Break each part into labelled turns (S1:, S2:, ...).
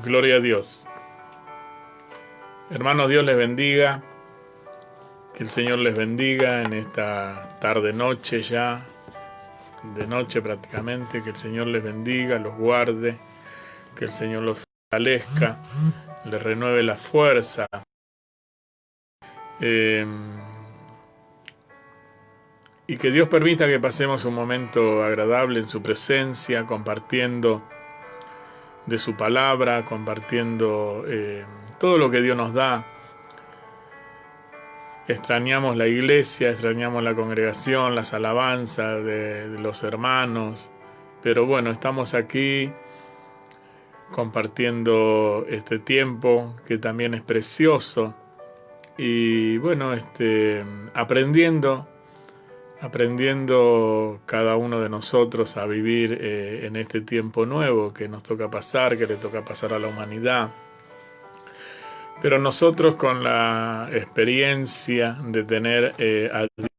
S1: Gloria a Dios. Hermanos, Dios les bendiga. Que el Señor les bendiga en esta tarde-noche ya, de noche prácticamente. Que el Señor les bendiga, los guarde. Que el Señor los fortalezca, les renueve la fuerza. Y que Dios permita que pasemos un momento agradable en su presencia, compartiendo de su palabra, compartiendo todo lo que Dios nos da. Extrañamos la iglesia, extrañamos la congregación, las alabanzas de los hermanos, pero bueno, estamos aquí compartiendo este tiempo que también es precioso y bueno, aprendiendo cada uno de nosotros a vivir en este tiempo nuevo que nos toca pasar, que le toca pasar a la humanidad. Pero nosotros con la experiencia de tener a Dios en el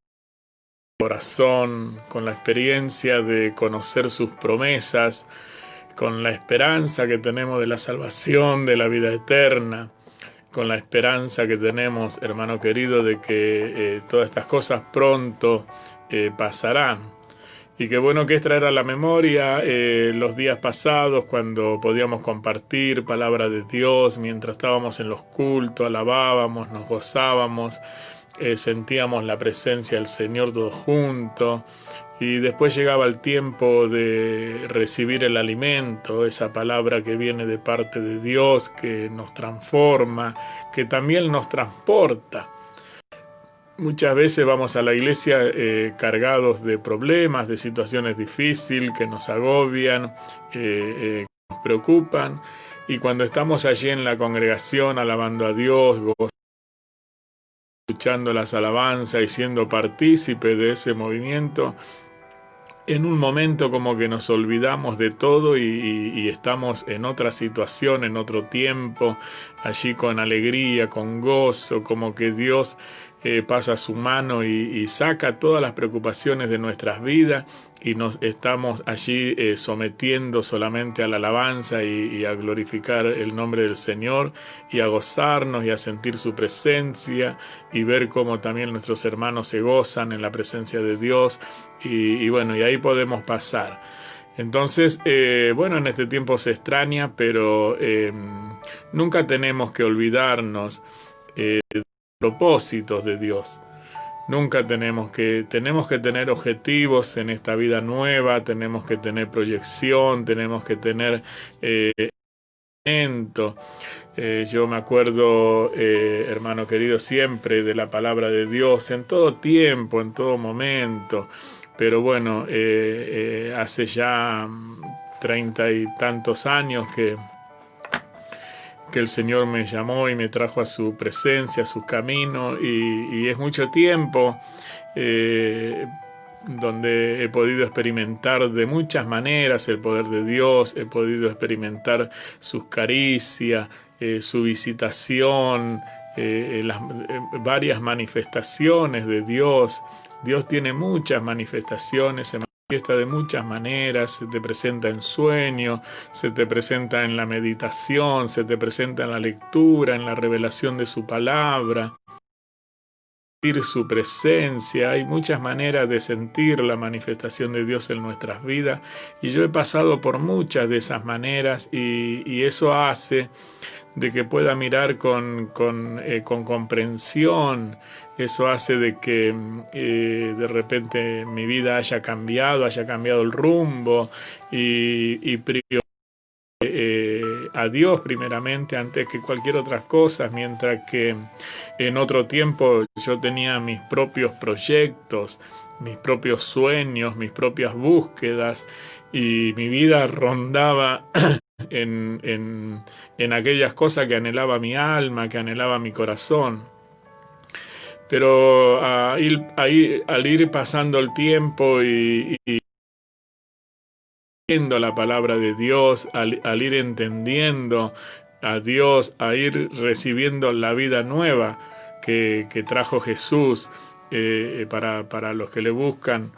S1: corazón, con la experiencia de conocer sus promesas, con la esperanza que tenemos de la salvación, de la vida eterna, con la esperanza que tenemos, hermano querido, de que todas estas cosas pronto pasarán. Y qué bueno que es traer a la memoria los días pasados cuando podíamos compartir palabra de Dios mientras estábamos en los cultos, alabábamos, nos gozábamos, sentíamos la presencia del Señor todos juntos. Y después llegaba el tiempo de recibir el alimento, esa palabra que viene de parte de Dios, que nos transforma, que también nos transporta. Muchas veces vamos a la iglesia cargados de problemas, de situaciones difíciles que nos agobian, que nos preocupan, y cuando estamos allí en la congregación alabando a Dios, escuchando las alabanzas y siendo partícipe de ese movimiento, en un momento como que nos olvidamos de todo y estamos en otra situación, en otro tiempo, allí con alegría, con gozo, como que Dios pasa su mano y saca todas las preocupaciones de nuestras vidas y nos estamos allí sometiendo solamente a la alabanza y a glorificar el nombre del Señor y a gozarnos y a sentir su presencia y ver cómo también nuestros hermanos se gozan en la presencia de Dios y bueno, y ahí podemos pasar. Entonces, bueno, en este tiempo se extraña, pero nunca tenemos que olvidarnos de los propósitos de Dios. Nunca tenemos que tener objetivos en esta vida nueva, tenemos que tener proyección, tenemos que tener yo me acuerdo, hermano querido, siempre de la palabra de Dios, en todo tiempo, en todo momento. Pero bueno, hace ya 30 y tantos años que el Señor me llamó y me trajo a su presencia, a su camino, y es mucho tiempo donde he podido experimentar de muchas maneras el poder de Dios, he podido experimentar sus caricias, su visitación, las varias manifestaciones de Dios. Dios tiene muchas manifestaciones, se manifiesta de muchas maneras, se te presenta en sueño, se te presenta en la meditación, se te presenta en la lectura, en la revelación de su palabra, su presencia. Hay muchas maneras de sentir la manifestación de Dios en nuestras vidas y yo he pasado por muchas de esas maneras y eso hace de que pueda mirar con comprensión. Eso hace de que de repente mi vida haya cambiado el rumbo y a Dios primeramente antes que cualquier otra cosa, mientras que en otro tiempo yo tenía mis propios proyectos, mis propios sueños, mis propias búsquedas y mi vida rondaba en aquellas cosas que anhelaba mi alma, que anhelaba mi corazón. Pero al ir pasando el tiempo y viendo la palabra de Dios, al ir entendiendo a Dios, a ir recibiendo la vida nueva que trajo Jesús para los que le buscan,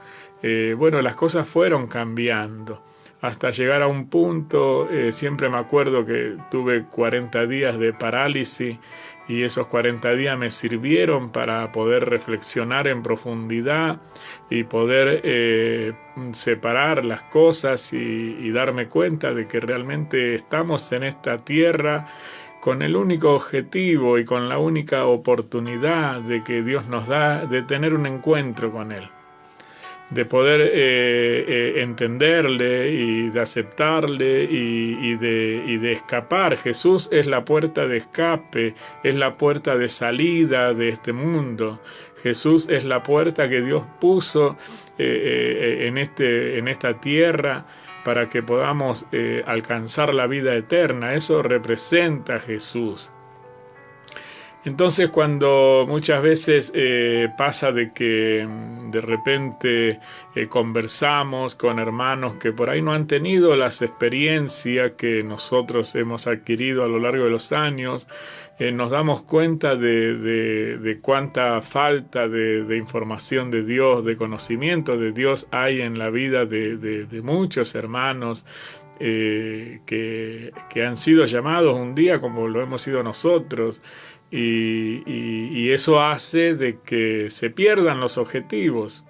S1: bueno, las cosas fueron cambiando. hasta llegar a un punto, siempre me acuerdo que tuve 40 días de parálisis y esos 40 días me sirvieron para poder reflexionar en profundidad y poder separar las cosas y darme cuenta de que realmente estamos en esta tierra con el único objetivo y con la única oportunidad de que Dios nos da de tener un encuentro con Él, de poder entenderle y de aceptarle y de escapar. Jesús es la puerta de escape, es la puerta de salida de este mundo. Jesús es la puerta que Dios puso en esta tierra para que podamos alcanzar la vida eterna. Eso representa a Jesús. Entonces, cuando muchas veces pasa de que de repente conversamos con hermanos que por ahí no han tenido las experiencias que nosotros hemos adquirido a lo largo de los años, nos damos cuenta de cuánta falta de información de Dios, de conocimiento de Dios hay en la vida de muchos hermanos que han sido llamados un día como lo hemos sido nosotros. Y eso hace de que se pierdan los objetivos.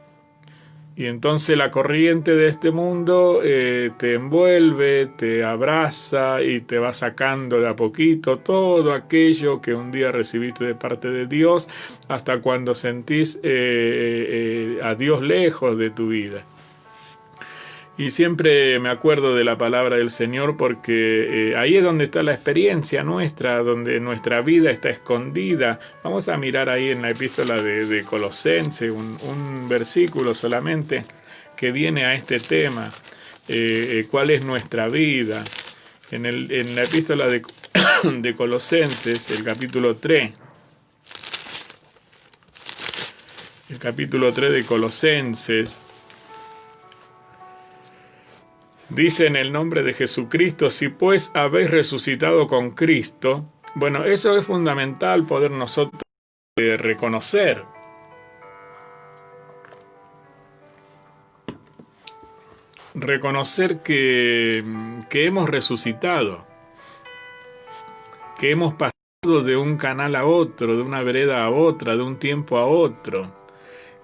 S1: Y entonces la corriente de este mundo te envuelve, te abraza y te va sacando de a poquito todo aquello que un día recibiste de parte de Dios, hasta cuando sentís a Dios lejos de tu vida. Y siempre me acuerdo de la palabra del Señor porque ahí es donde está la experiencia nuestra, donde nuestra vida está escondida. Vamos a mirar ahí en la epístola de Colosenses un versículo solamente que viene a este tema. ¿Cuál es nuestra vida? En la epístola de Colosenses, el capítulo 3. El capítulo 3 de Colosenses. Dice: en el nombre de Jesucristo, si pues habéis resucitado con Cristo. Bueno, eso es fundamental poder nosotros reconocer. Reconocer que hemos resucitado, que hemos pasado de un canal a otro, de una vereda a otra, de un tiempo a otro.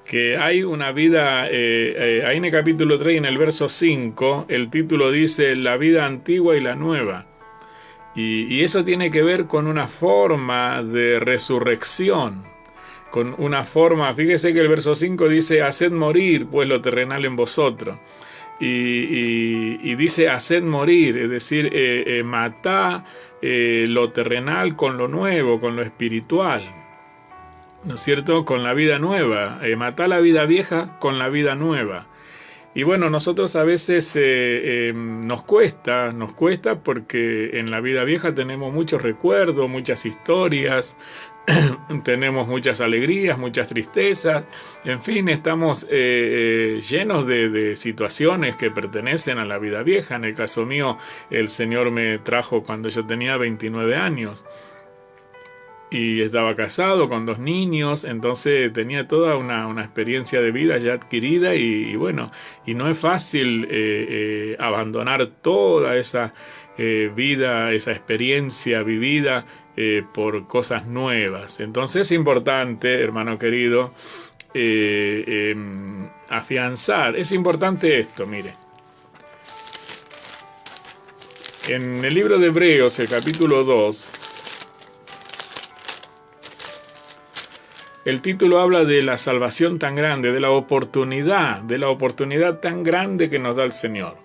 S1: Que hay una vida, ahí en el capítulo 3, en el verso 5, el título dice la vida antigua y la nueva. Y eso tiene que ver con una forma de resurrección, con una forma, fíjese que el verso 5 dice, haced morir pues lo terrenal en vosotros. Y dice haced morir, es decir, matá lo terrenal con lo nuevo, con lo espiritual. ¿No es cierto? Con la vida nueva, matar la vida vieja con la vida nueva. Y bueno, nosotros a veces nos cuesta porque en la vida vieja tenemos muchos recuerdos, muchas historias, tenemos muchas alegrías, muchas tristezas, en fin, estamos llenos de situaciones que pertenecen a la vida vieja. En el caso mío, el Señor me trajo cuando yo tenía 29 años. Y estaba casado con 2 niños, entonces tenía toda una experiencia de vida ya adquirida y bueno, y no es fácil abandonar toda esa vida, esa experiencia vivida por cosas nuevas. Entonces es importante, hermano querido, afianzar. Es importante esto, mire. En el libro de Hebreos, el capítulo 2, el título habla de la salvación tan grande, de la oportunidad tan grande que nos da el Señor.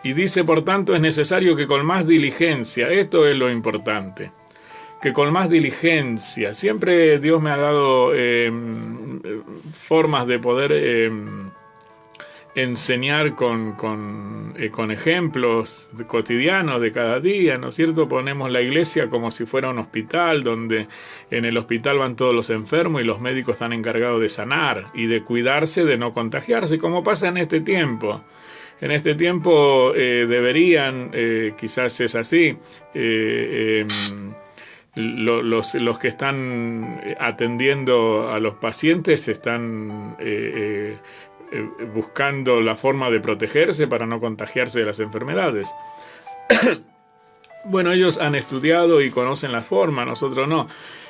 S1: Y dice, por tanto, es necesario que con más diligencia, esto es lo importante, que con más diligencia, siempre Dios me ha dado formas de poder enseñar con ejemplos cotidianos de cada día, ¿no es cierto? Ponemos la iglesia como si fuera un hospital, donde en el hospital van todos los enfermos y los médicos están encargados de sanar y de cuidarse de no contagiarse, como pasa en este tiempo. En este tiempo deberían, quizás es así, los que están atendiendo a los pacientes están buscando la forma de protegerse para no contagiarse de las enfermedades. Bueno, ellos han estudiado y conocen la forma, nosotros no.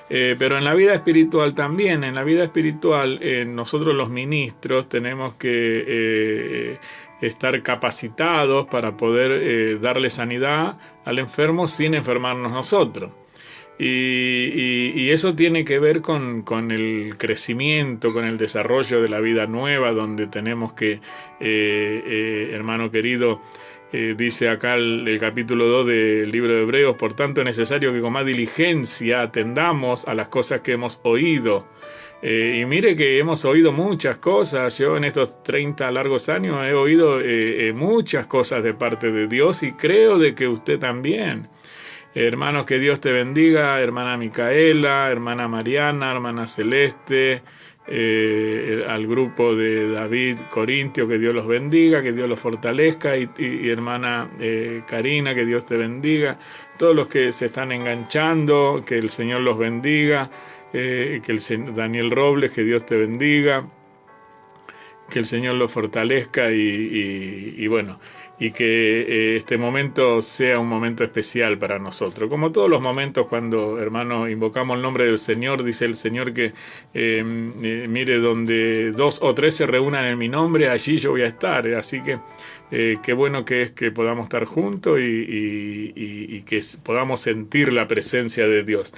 S1: Pero en la vida espiritual también, en la vida espiritual nosotros los ministros tenemos que estar capacitados para poder darle sanidad al enfermo sin enfermarnos nosotros. Y eso tiene que ver con el crecimiento, con el desarrollo de la vida nueva, donde tenemos que, hermano querido, dice acá el capítulo 2 del libro de Hebreos, por tanto es necesario que con más diligencia atendamos a las cosas que hemos oído. Y mire que hemos oído muchas cosas. Yo en estos 30 largos años he oído muchas cosas de parte de Dios y creo de que usted también. Hermanos, que Dios te bendiga, hermana Micaela, hermana Mariana, hermana Celeste, al grupo de David Corintio, que Dios los bendiga, que Dios los fortalezca, y hermana Karina, que Dios te bendiga, todos los que se están enganchando, que el Señor los bendiga, que Daniel Robles, que Dios te bendiga, que el Señor los fortalezca y bueno, y que este momento sea un momento especial para nosotros. Como todos los momentos cuando, hermano, invocamos el nombre del Señor, dice el Señor que, mire, donde 2 o 3 se reúnan en mi nombre, allí yo voy a estar. Así que qué bueno que es que podamos estar juntos y que podamos sentir la presencia de Dios.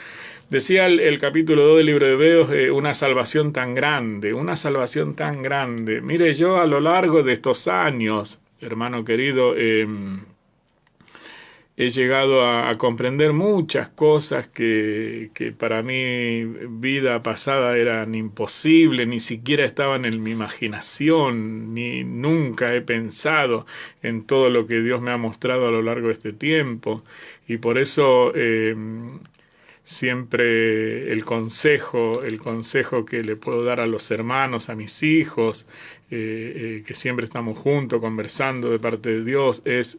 S1: Decía el capítulo 2 del libro de Hebreos, una salvación tan grande, una salvación tan grande. Mire, yo a lo largo de estos años, hermano querido, he llegado a comprender muchas cosas que para mi vida pasada eran imposibles, ni siquiera estaban en mi imaginación, ni nunca he pensado en todo lo que Dios me ha mostrado a lo largo de este tiempo. Y por eso siempre el consejo que le puedo dar a los hermanos, a mis hijos, que siempre estamos juntos conversando de parte de Dios, es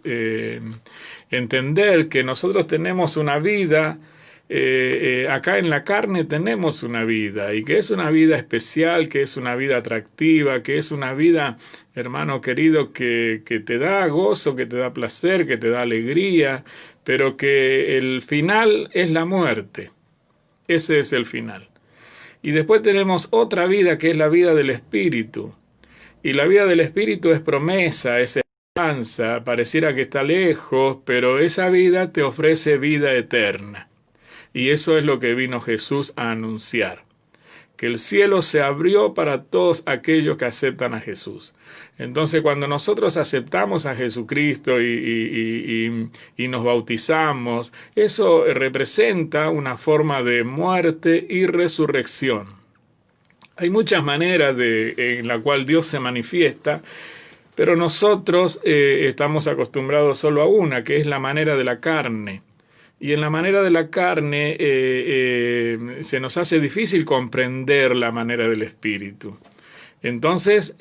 S1: entender que nosotros tenemos una vida, acá en la carne tenemos una vida, y que es una vida especial, que es una vida atractiva, que es una vida, hermano querido, que te da gozo, que te da placer, que te da alegría, pero que el final es la muerte. Ese es el final. Y después tenemos otra vida, que es la vida del Espíritu. Y la vida del Espíritu es promesa, es esperanza, pareciera que está lejos, pero esa vida te ofrece vida eterna. Y eso es lo que vino Jesús a anunciar. Que el cielo se abrió para todos aquellos que aceptan a Jesús. Entonces, cuando nosotros aceptamos a Jesucristo y nos bautizamos, eso representa una forma de muerte y resurrección. Hay muchas maneras en la cual Dios se manifiesta, pero nosotros estamos acostumbrados solo a una, que es la manera de la carne. Y en la manera de la carne se nos hace difícil comprender la manera del Espíritu. Entonces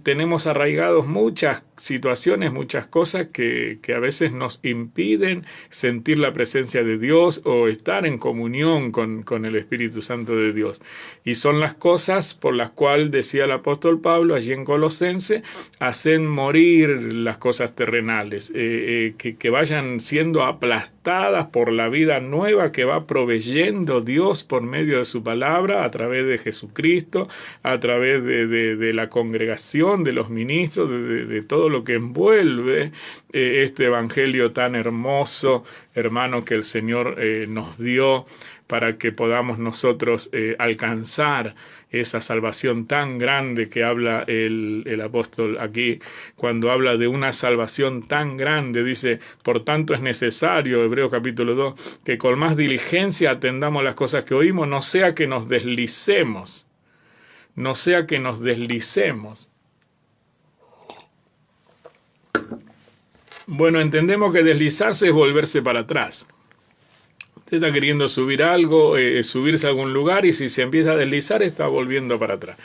S1: tenemos arraigados muchas situaciones, muchas cosas que a veces nos impiden sentir la presencia de Dios o estar en comunión con el Espíritu Santo de Dios. Y son las cosas por las cuales, decía el apóstol Pablo allí en Colosense, hacen morir las cosas terrenales, que vayan siendo aplastadas por la vida nueva que va proveyendo Dios por medio de su palabra, a través de Jesucristo, a través de la congregación, de los ministros, de todo lo que envuelve este evangelio tan hermoso, hermano, que el Señor nos dio para que podamos nosotros alcanzar esa salvación tan grande que habla el apóstol aquí. Cuando habla de una salvación tan grande, dice, por tanto es necesario, Hebreos capítulo 2, que con más diligencia atendamos las cosas que oímos, no sea que nos deslicemos. No sea que nos deslicemos. Bueno, entendemos que deslizarse es volverse para atrás. Usted está queriendo subir algo, subirse a algún lugar, y si se empieza a deslizar está volviendo para atrás.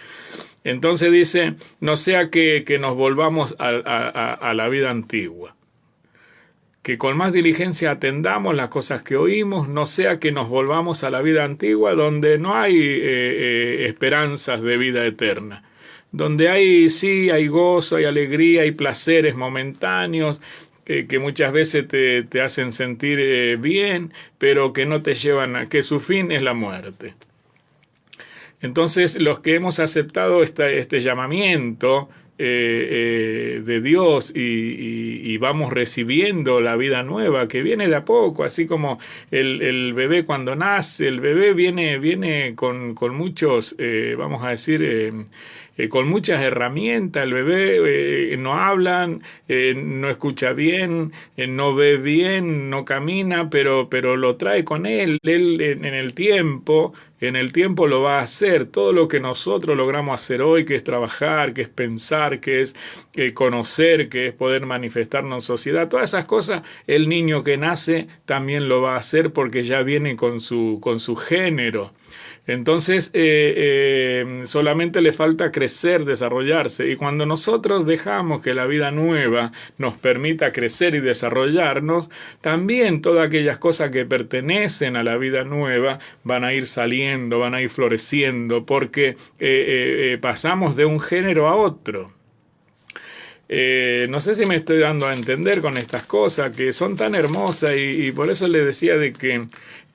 S1: Entonces dice, no sea que nos volvamos a la vida antigua. que con más diligencia atendamos las cosas que oímos, no sea que nos volvamos a la vida antigua donde no hay esperanzas de vida eterna, donde hay gozo, hay alegría, hay placeres momentáneos, que muchas veces te hacen sentir bien, pero que no te llevan que su fin es la muerte. Entonces, los que hemos aceptado este llamamiento de Dios y vamos recibiendo la vida nueva que viene de a poco, así como el bebé cuando nace, el bebé viene con muchos, vamos a decir, con muchas herramientas. El bebé no habla, no escucha bien, no ve bien, no camina, pero lo trae con él. Él en el tiempo lo va a hacer. Todo lo que nosotros logramos hacer hoy, que es trabajar, que es pensar, que es conocer, que es poder manifestarnos en sociedad, todas esas cosas, el niño que nace también lo va a hacer porque ya viene con su género. Entonces, solamente le falta crecer, desarrollarse. Y cuando nosotros dejamos que la vida nueva nos permita crecer y desarrollarnos, también todas aquellas cosas que pertenecen a la vida nueva van a ir saliendo, van a ir floreciendo, porque pasamos de un género a otro. No sé si me estoy dando a entender con estas cosas que son tan hermosas y por eso le decía de que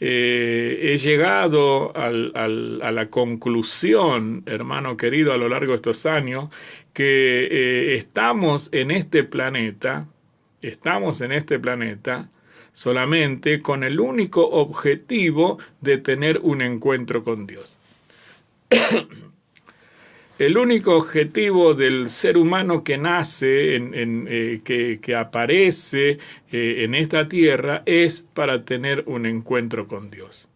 S1: he llegado a la conclusión, hermano querido, a lo largo de estos años, que estamos en este planeta solamente con el único objetivo de tener un encuentro con Dios. El único objetivo del ser humano que nace, que aparece en esta tierra, es para tener un encuentro con Dios.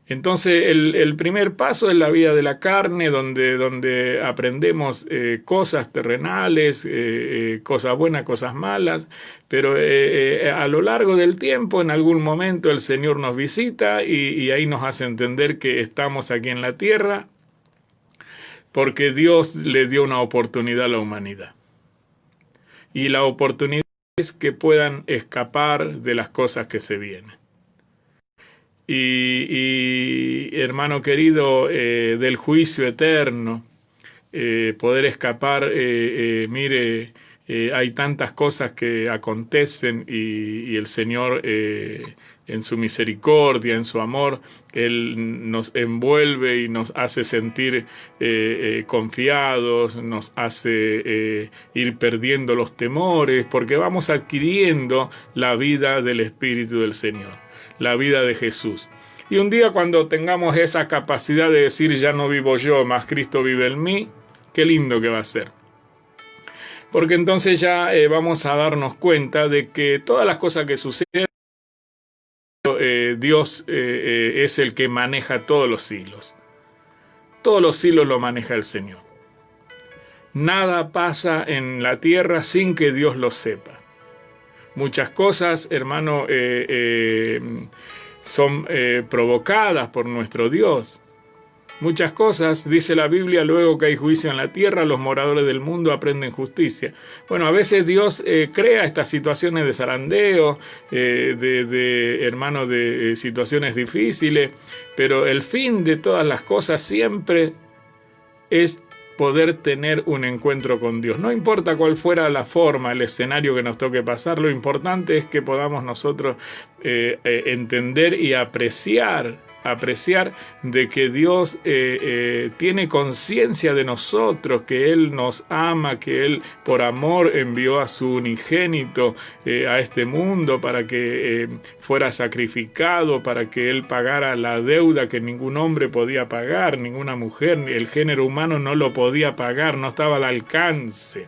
S1: Entonces, el primer paso es la vida de la carne, donde aprendemos cosas terrenales, cosas buenas, cosas malas, pero a lo largo del tiempo, en algún momento, el Señor nos visita y ahí nos hace entender que estamos aquí en la tierra, porque Dios le dio una oportunidad a la humanidad. Y la oportunidad es que puedan escapar de las cosas que se vienen. Y hermano querido, del juicio eterno, poder escapar, mire, hay tantas cosas que acontecen y el Señor en su misericordia, en su amor, Él nos envuelve y nos hace sentir confiados, nos hace ir perdiendo los temores, porque vamos adquiriendo la vida del Espíritu del Señor, la vida de Jesús. Y un día cuando tengamos esa capacidad de decir, ya no vivo yo, más Cristo vive en mí, qué lindo que va a ser. Porque entonces ya vamos a darnos cuenta de que todas las cosas que suceden, Dios es el que maneja todos los hilos. Todos los hilos lo maneja el Señor. Nada pasa en la tierra sin que Dios lo sepa. Muchas cosas, hermano, son provocadas por nuestro Dios. Muchas cosas, dice la Biblia, luego que hay juicio en la tierra, los moradores del mundo aprenden justicia. Bueno, a veces Dios crea estas situaciones de zarandeo, de situaciones difíciles, pero el fin de todas las cosas siempre es poder tener un encuentro con Dios. No importa cuál fuera la forma, el escenario que nos toque pasar, lo importante es que podamos nosotros entender y apreciar de que Dios tiene conciencia de nosotros, que Él nos ama, que Él por amor envió a su unigénito a este mundo para que fuera sacrificado, para que Él pagara la deuda que ningún hombre podía pagar, ninguna mujer, el género humano no lo podía pagar, no estaba al alcance.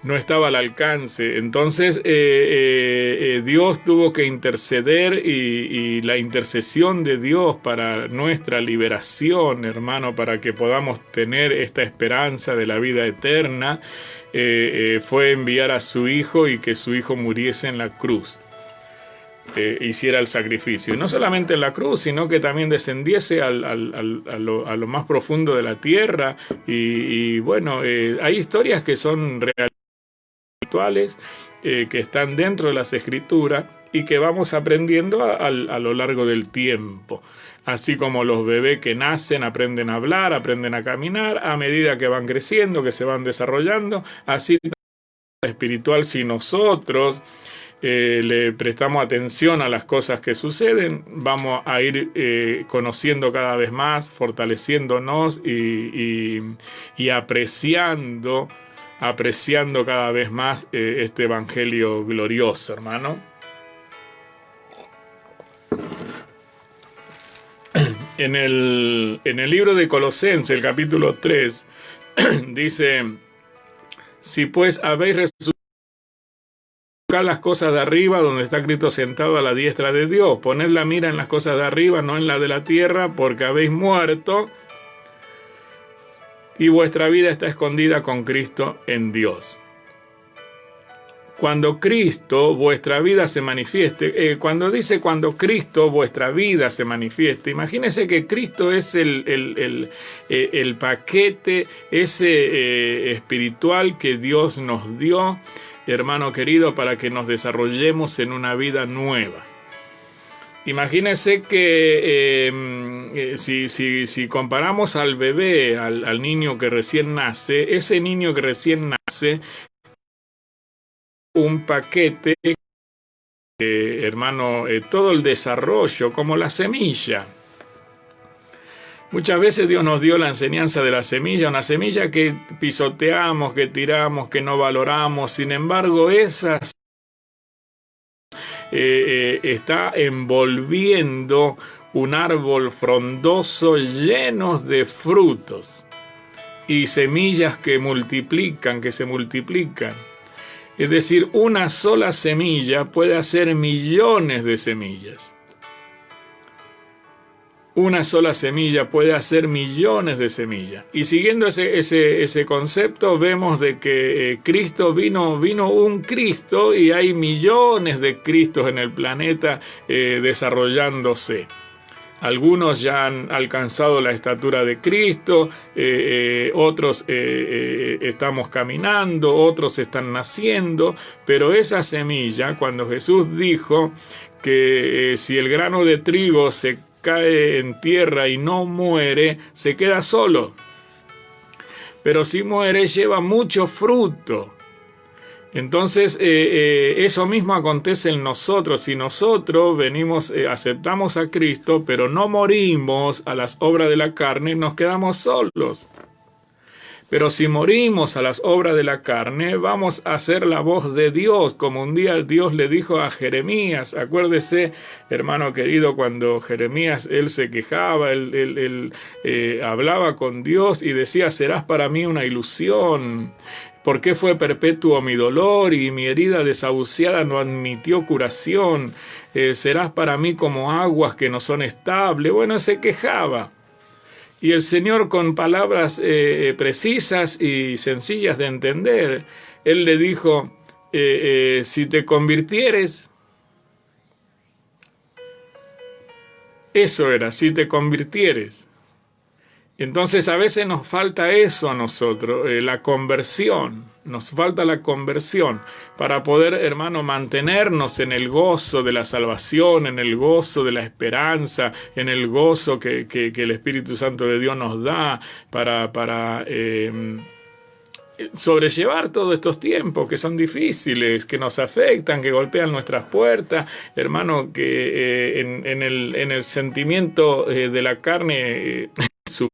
S1: No estaba al alcance. Entonces Dios tuvo que interceder y la intercesión de Dios para nuestra liberación, hermano, para que podamos tener esta esperanza de la vida eterna, fue enviar a su Hijo y que su Hijo muriese en la cruz. Hiciera el sacrificio, y no solamente en la cruz, sino que también descendiese a lo más profundo de la tierra y bueno, hay historias que son reales. espirituales que están dentro de las Escrituras y que vamos aprendiendo a lo largo del tiempo. Así como los bebés que nacen aprenden a hablar, aprenden a caminar, a medida que van creciendo, que se van desarrollando, así espiritual, si nosotros le prestamos atención a las cosas que suceden, vamos a ir conociendo cada vez más, fortaleciéndonos y apreciando cada vez más este evangelio glorioso, hermano. En el libro de Colosenses, el capítulo 3, dice: si pues habéis resucitado, buscad las cosas de arriba, donde está Cristo sentado a la diestra de Dios. Poned la mira en las cosas de arriba, no en la de la tierra, porque habéis muerto y vuestra vida está escondida con Cristo en Dios. Cuando Cristo, vuestra vida se manifieste, cuando dice cuando Cristo, vuestra vida se manifieste, imagínense que Cristo es el paquete ese espiritual que Dios nos dio, hermano querido, para que nos desarrollemos en una vida nueva. Imagínense que si comparamos al bebé, al niño que recién nace, ese niño que recién nace, un paquete, hermano, todo el desarrollo, como la semilla. Muchas veces Dios nos dio la enseñanza de la semilla, una semilla que pisoteamos, que tiramos, que no valoramos. Sin embargo, esa está envolviendo un árbol frondoso lleno de frutos y semillas que se multiplican. Es decir, una sola semilla puede hacer millones de semillas. Una sola semilla puede hacer millones de semillas. Y siguiendo ese concepto, vemos de que Cristo vino un Cristo y hay millones de Cristos en el planeta desarrollándose. Algunos ya han alcanzado la estatura de Cristo, otros estamos caminando, otros están naciendo, pero esa semilla, cuando Jesús dijo que si el grano de trigo se cae en tierra y no muere, se queda solo, pero si muere lleva mucho fruto. Entonces eso mismo acontece en nosotros. Si nosotros venimos, aceptamos a Cristo, pero no morimos a las obras de la carne, nos quedamos solos. Pero si morimos a las obras de la carne, vamos a hacer la voz de Dios, como un día Dios le dijo a Jeremías. Acuérdese, hermano querido, cuando Jeremías, él se quejaba, él hablaba con Dios y decía: serás para mí una ilusión. ¿Por qué fue perpetuo mi dolor y mi herida desahuciada no admitió curación? Serás para mí como aguas que no son estables. Bueno, se quejaba. Y el Señor, con palabras precisas y sencillas de entender, Él le dijo: si te convirtieres, eso era, si te convirtieres. Entonces a veces nos falta eso a nosotros, la conversión, nos falta la conversión para poder, hermano, mantenernos en el gozo de la salvación, en el gozo de la esperanza, en el gozo que el Espíritu Santo de Dios nos da para sobrellevar todos estos tiempos que son difíciles, que nos afectan, que golpean nuestras puertas, hermano, que en el sentimiento de la carne su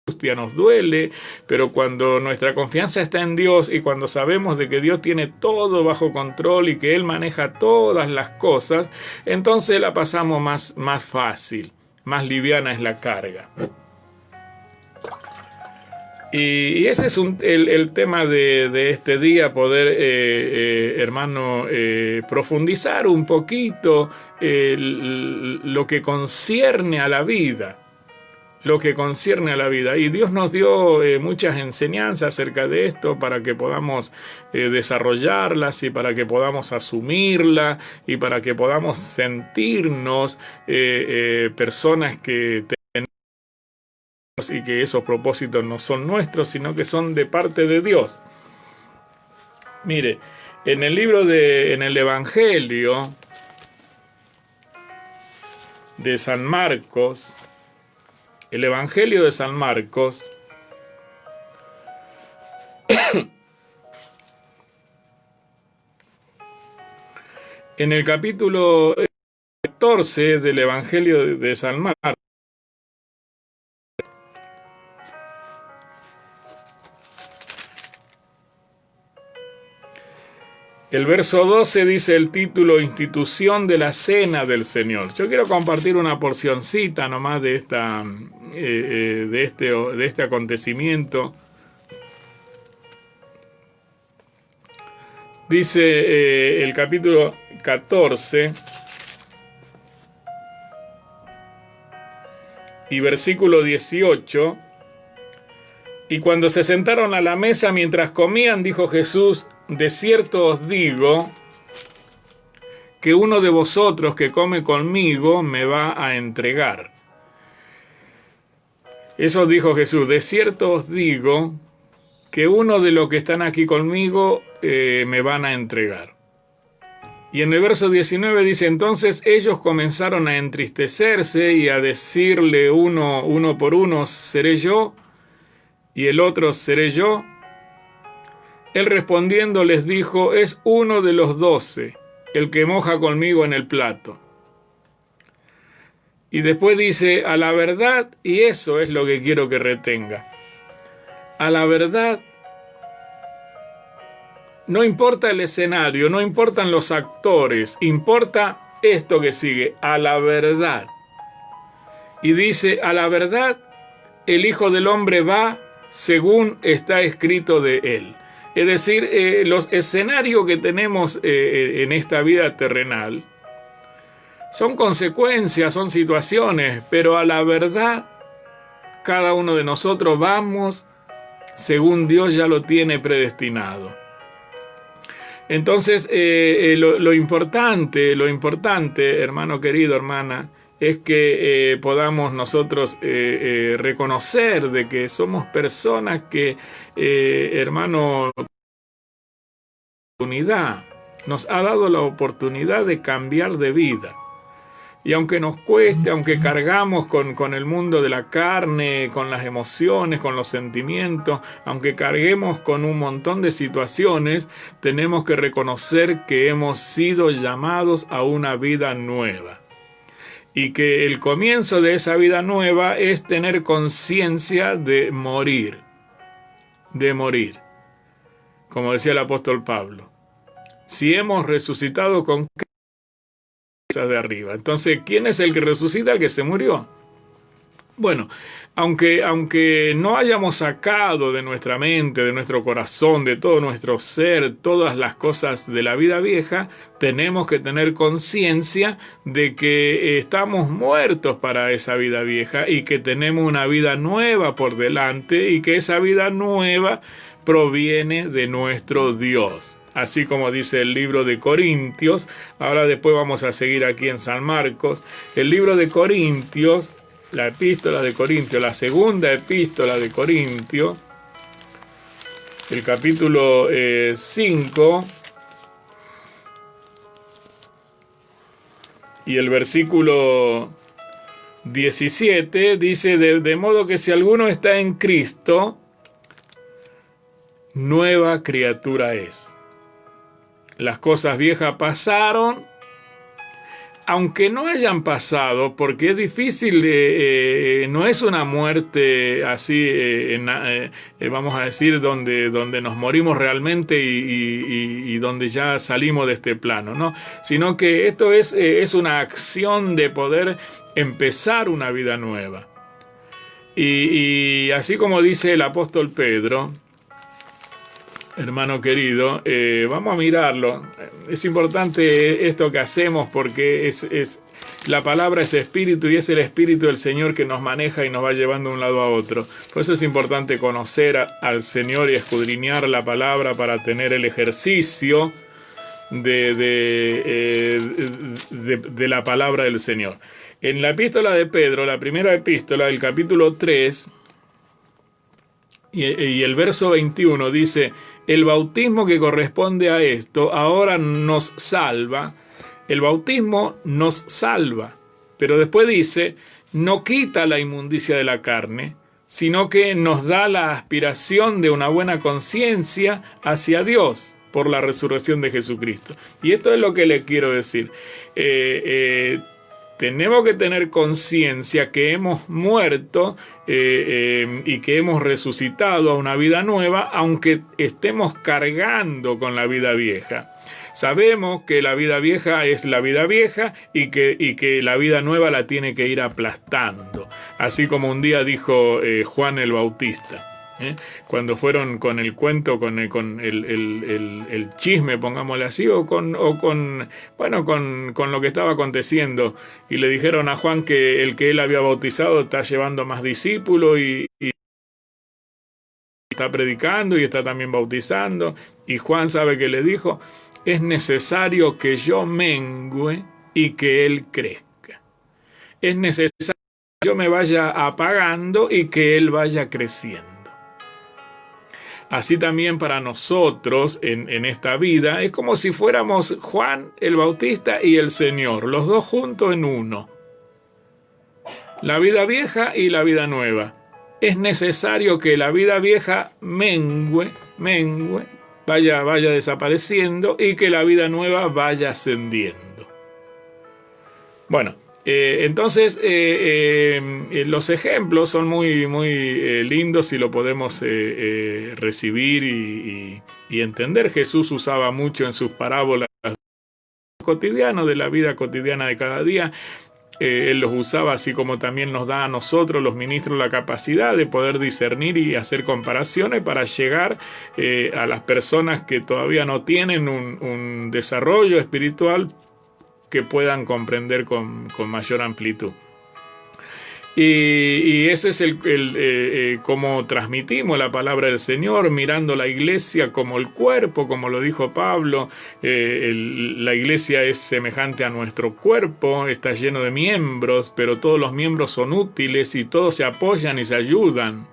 S1: angustia nos duele, pero cuando nuestra confianza está en Dios y cuando sabemos de que Dios tiene todo bajo control y que Él maneja todas las cosas, entonces la pasamos más fácil, más liviana es la carga. Y ese es el tema de este día, poder, hermano, profundizar un poquito lo que concierne a la vida. Lo que concierne a la vida. Y Dios nos dio muchas enseñanzas acerca de esto para que podamos desarrollarlas y para que podamos asumirlas y para que podamos sentirnos personas que y que esos propósitos no son nuestros, sino que son de parte de Dios. Mire, en el Evangelio de San Marcos, el Evangelio de San Marcos, en el capítulo 14 del Evangelio de San Marcos, el verso 12 dice el título Institución de la Cena del Señor. Yo quiero compartir una porcioncita nomás de este acontecimiento. Dice el capítulo 14 y versículo 18: y cuando se sentaron a la mesa mientras comían, dijo Jesús: de cierto os digo que uno de vosotros que come conmigo me va a entregar. Eso dijo Jesús: de cierto os digo que uno de los que están aquí conmigo me van a entregar. Y en el verso 19 dice: entonces ellos comenzaron a entristecerse y a decirle uno por uno: ¿seré yo? Y el otro: ¿seré yo? Él respondiendo les dijo: es uno de los 12, el que moja conmigo en el plato. Y después dice: a la verdad, y eso es lo que quiero que retenga, a la verdad, no importa el escenario, no importan los actores, importa esto que sigue: a la verdad. Y dice: a la verdad, el Hijo del Hombre va según está escrito de él. Es decir, los escenarios que tenemos en esta vida terrenal son consecuencias, son situaciones, pero a la verdad, cada uno de nosotros vamos según Dios ya lo tiene predestinado. Entonces, lo importante, hermano querido, hermana, es que podamos nosotros reconocer de que somos personas que, hermano, nos ha dado la oportunidad de cambiar de vida. Y aunque nos cueste, aunque cargamos con el mundo de la carne, con las emociones, con los sentimientos, aunque carguemos con un montón de situaciones, tenemos que reconocer que hemos sido llamados a una vida nueva. Y que el comienzo de esa vida nueva es tener conciencia de morir. De morir. Como decía el apóstol Pablo: si hemos resucitado con Cristo de arriba. Entonces, ¿quién es el que resucita? El que se murió. Bueno, aunque no hayamos sacado de nuestra mente, de nuestro corazón, de todo nuestro ser, todas las cosas de la vida vieja, tenemos que tener conciencia de que estamos muertos para esa vida vieja y que tenemos una vida nueva por delante y que esa vida nueva proviene de nuestro Dios. Así como dice el libro de Corintios. Ahora después vamos a seguir aquí en San Marcos. El libro de Corintios, la epístola de Corintios, la segunda epístola de Corintios, el capítulo 5 y el versículo 17 dice: de modo que si alguno está en Cristo, nueva criatura es. Las cosas viejas pasaron, aunque no hayan pasado, porque es difícil, no es una muerte así, vamos a decir, donde nos morimos realmente y donde ya salimos de este plano, ¿no? Sino que esto es una acción de poder empezar una vida nueva. Y así como dice el apóstol Pedro, hermano querido, vamos a mirarlo. Es importante esto que hacemos porque la palabra es espíritu y es el espíritu del Señor que nos maneja y nos va llevando de un lado a otro. Por eso es importante conocer al Señor y escudriñar la palabra para tener el ejercicio de la palabra del Señor. En la epístola de Pedro, la primera epístola, el capítulo 3 Y el verso 21 dice, el bautismo que corresponde a esto ahora nos salva. El bautismo nos salva, pero después dice, no quita la inmundicia de la carne, sino que nos da la aspiración de una buena conciencia hacia Dios por la resurrección de Jesucristo. Y esto es lo que le quiero decir. Tenemos que tener conciencia que hemos muerto y que hemos resucitado a una vida nueva, aunque estemos cargando con la vida vieja. Sabemos que la vida vieja es la vida vieja y que la vida nueva la tiene que ir aplastando. Así como un día dijo Juan el Bautista. Cuando fueron con el cuento, con el chisme, pongámosle así, o con lo que estaba aconteciendo, y le dijeron a Juan que el que él había bautizado está llevando más discípulos y está predicando y está también bautizando, y Juan sabe que le dijo, es necesario que yo mengüe y que él crezca. Es necesario que yo me vaya apagando y que él vaya creciendo. Así también para nosotros en esta vida es como si fuéramos Juan el Bautista y el Señor, los dos juntos en uno. La vida vieja y la vida nueva. Es necesario que la vida vieja mengüe, vaya desapareciendo y que la vida nueva vaya ascendiendo. Bueno. Entonces los ejemplos son muy lindos y lo podemos recibir y entender. Jesús usaba mucho en sus parábolas cotidianos, de la vida cotidiana de cada día. Él los usaba, así como también nos da a nosotros los ministros la capacidad de poder discernir y hacer comparaciones para llegar a las personas que todavía no tienen un desarrollo espiritual que puedan comprender con mayor amplitud. Y ese es cómo transmitimos la palabra del Señor, mirando la iglesia como el cuerpo, como lo dijo Pablo. La iglesia es semejante a nuestro cuerpo, está lleno de miembros, pero todos los miembros son útiles y todos se apoyan y se ayudan.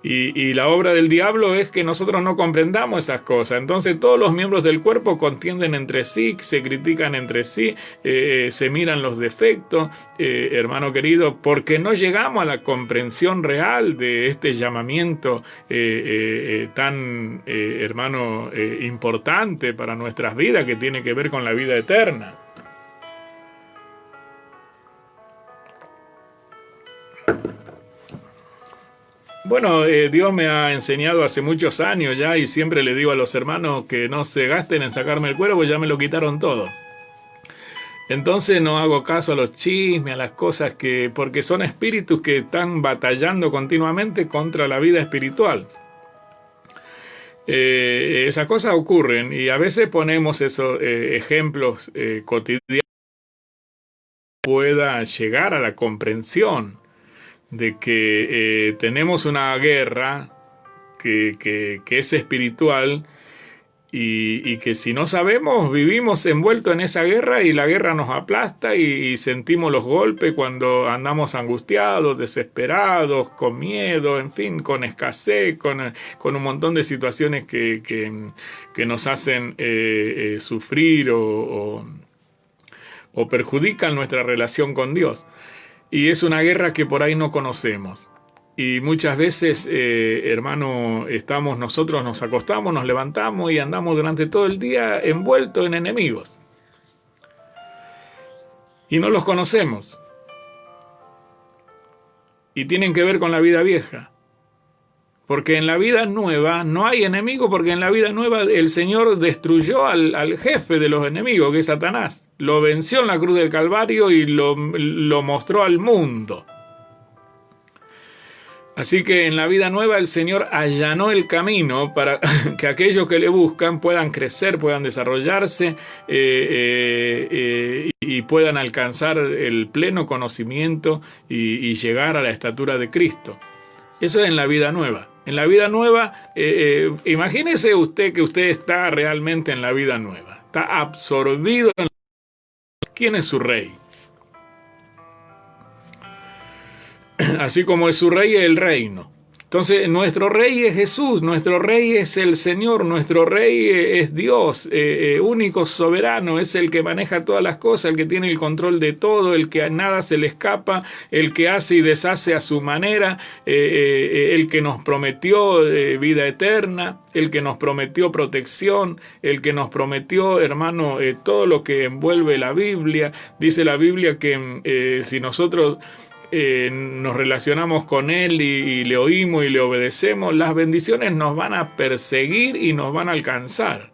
S1: Y la obra del diablo es que nosotros no comprendamos esas cosas. Entonces todos los miembros del cuerpo contienden entre sí, se critican entre sí, se miran los defectos, hermano querido, porque no llegamos a la comprensión real de este llamamiento tan, hermano, importante para nuestras vidas, que tiene que ver con la vida eterna. Bueno, Dios me ha enseñado hace muchos años ya, y siempre le digo a los hermanos que no se gasten en sacarme el cuero, porque ya me lo quitaron todo. Entonces no hago caso a los chismes, a las cosas porque son espíritus que están batallando continuamente contra la vida espiritual. Esas cosas ocurren y a veces ponemos esos ejemplos cotidianos que pueda llegar a la comprensión de que tenemos una guerra que es espiritual y que si no sabemos vivimos envueltos en esa guerra y la guerra nos aplasta y sentimos los golpes cuando andamos angustiados, desesperados, con miedo, en fin, con escasez, con un montón de situaciones que nos hacen sufrir o perjudican nuestra relación con Dios. Y es una guerra que por ahí no conocemos. Y muchas veces, hermano, nosotros nos acostamos, nos levantamos y andamos durante todo el día envueltos en enemigos. Y no los conocemos. Y tienen que ver con la vida vieja. Porque en la vida nueva no hay enemigo, porque en la vida nueva el Señor destruyó al jefe de los enemigos, que es Satanás. Lo venció en la cruz del Calvario y lo mostró al mundo. Así que en la vida nueva el Señor allanó el camino para que aquellos que le buscan puedan crecer, puedan desarrollarse y puedan alcanzar el pleno conocimiento y llegar a la estatura de Cristo. Eso es en la vida nueva. En la vida nueva, imagínese usted que usted está realmente en la vida nueva. Está absorbido en la vida. ¿Quién es su rey? Así como es su rey el reino. Entonces, nuestro Rey es Jesús, nuestro Rey es el Señor, nuestro Rey es Dios, único, soberano, es el que maneja todas las cosas, el que tiene el control de todo, el que a nada se le escapa, el que hace y deshace a su manera, el que nos prometió vida eterna, el que nos prometió protección, el que nos prometió, hermano, todo lo que envuelve la Biblia. Dice la Biblia que si nosotros nos relacionamos con Él y le oímos y le obedecemos, las bendiciones nos van a perseguir y nos van a alcanzar.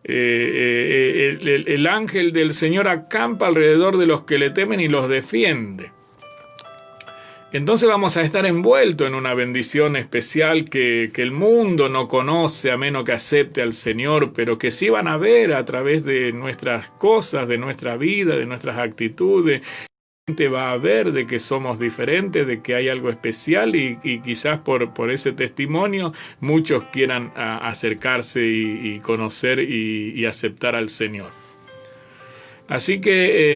S1: El ángel del Señor acampa alrededor de los que le temen y los defiende. Entonces vamos a estar envueltos en una bendición especial que el mundo no conoce a menos que acepte al Señor, pero que sí van a ver a través de nuestras cosas, de nuestra vida, de nuestras actitudes. Va a ver de que somos diferentes, de que hay algo especial y quizás por ese testimonio muchos quieran acercarse y conocer y aceptar al Señor. Así que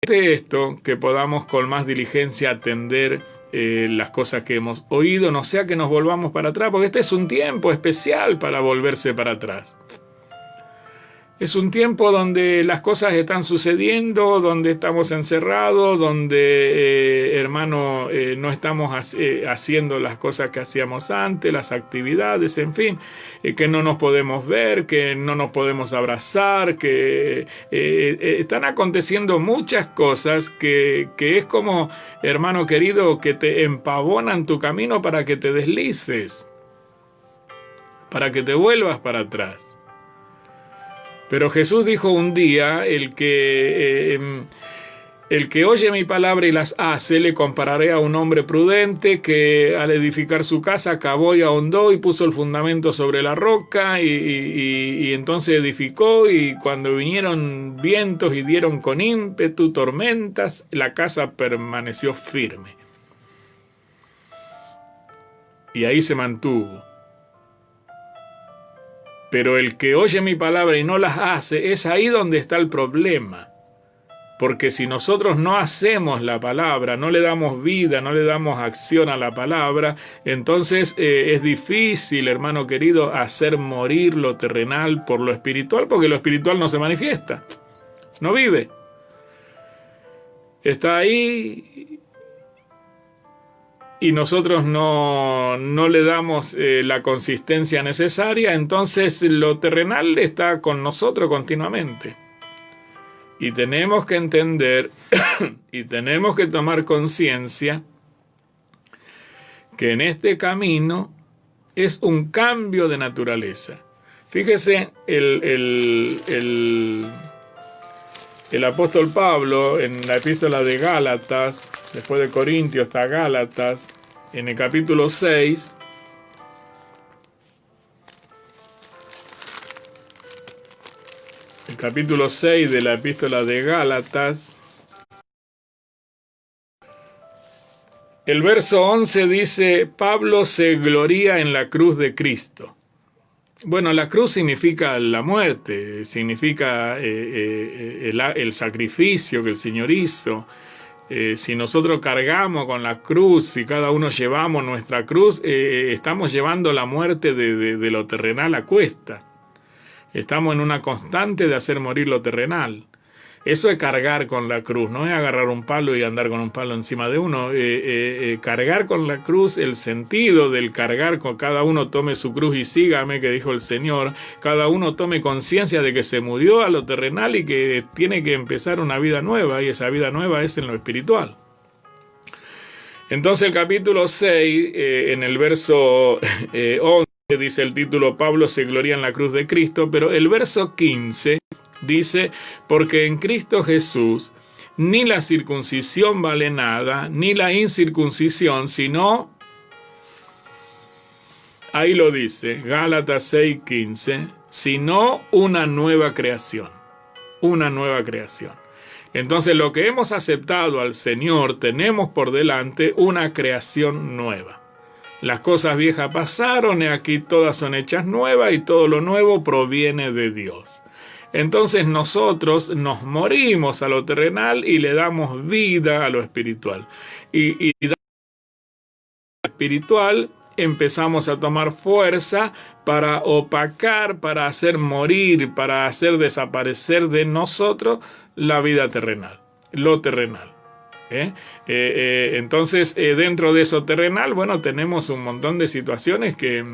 S1: esto, que podamos con más diligencia atender las cosas que hemos oído, no sea que nos volvamos para atrás, porque este es un tiempo especial para volverse para atrás. Es un tiempo donde las cosas están sucediendo, donde estamos encerrados, donde, hermano, no estamos haciendo las cosas que hacíamos antes, las actividades, en fin, que no nos podemos ver, que no nos podemos abrazar, que están aconteciendo muchas cosas que es como, hermano querido, que te empavonan tu camino para que te deslices, para que te vuelvas para atrás. Pero Jesús dijo un día, el que oye mi palabra y las hace, le compararé a un hombre prudente que al edificar su casa cavó y ahondó y puso el fundamento sobre la roca y entonces edificó, y cuando vinieron vientos y dieron con ímpetu tormentas, la casa permaneció firme. Y ahí se mantuvo. Pero el que oye mi palabra y no las hace, es ahí donde está el problema. Porque si nosotros no hacemos la palabra, no le damos vida, no le damos acción a la palabra, entonces es difícil, hermano querido, hacer morir lo terrenal por lo espiritual, porque lo espiritual no se manifiesta, no vive. Está ahí y nosotros no le damos la consistencia necesaria, entonces lo terrenal está con nosotros continuamente. Y tenemos que entender y tenemos que tomar conciencia que en este camino es un cambio de naturaleza. Fíjese, el apóstol Pablo en la epístola de Gálatas, después de Corintios está Gálatas, en el capítulo 6, el capítulo 6 de la epístola de Gálatas, el verso 11 dice: Pablo se gloría en la cruz de Cristo. Bueno, la cruz significa la muerte, significa el sacrificio que el Señor hizo. Si nosotros cargamos con la cruz, si cada uno llevamos nuestra cruz, estamos llevando la muerte de lo terrenal a cuesta. Estamos en una constante de hacer morir lo terrenal. Eso es cargar con la cruz, no es agarrar un palo y andar con un palo encima de uno. Cargar con la cruz, el sentido del cargar, con cada uno tome su cruz y sígame, que dijo el Señor, cada uno tome conciencia de que se murió a lo terrenal y que tiene que empezar una vida nueva, y esa vida nueva es en lo espiritual. Entonces el capítulo 6, en el verso 11, dice el título: Pablo se gloría en la cruz de Cristo, pero el verso 15 dice: porque en Cristo Jesús ni la circuncisión vale nada, ni la incircuncisión, sino, ahí lo dice, Gálatas 6:15, sino una nueva creación, una nueva creación. Entonces lo que hemos aceptado al Señor, tenemos por delante una creación nueva. Las cosas viejas pasaron y aquí todas son hechas nuevas, y todo lo nuevo proviene de Dios. Entonces nosotros nos morimos a lo terrenal y le damos vida a lo espiritual. Y espiritual, empezamos a tomar fuerza para opacar, para hacer morir, para hacer desaparecer de nosotros la vida terrenal, lo terrenal. Entonces, dentro de eso terrenal, bueno, tenemos un montón de situaciones que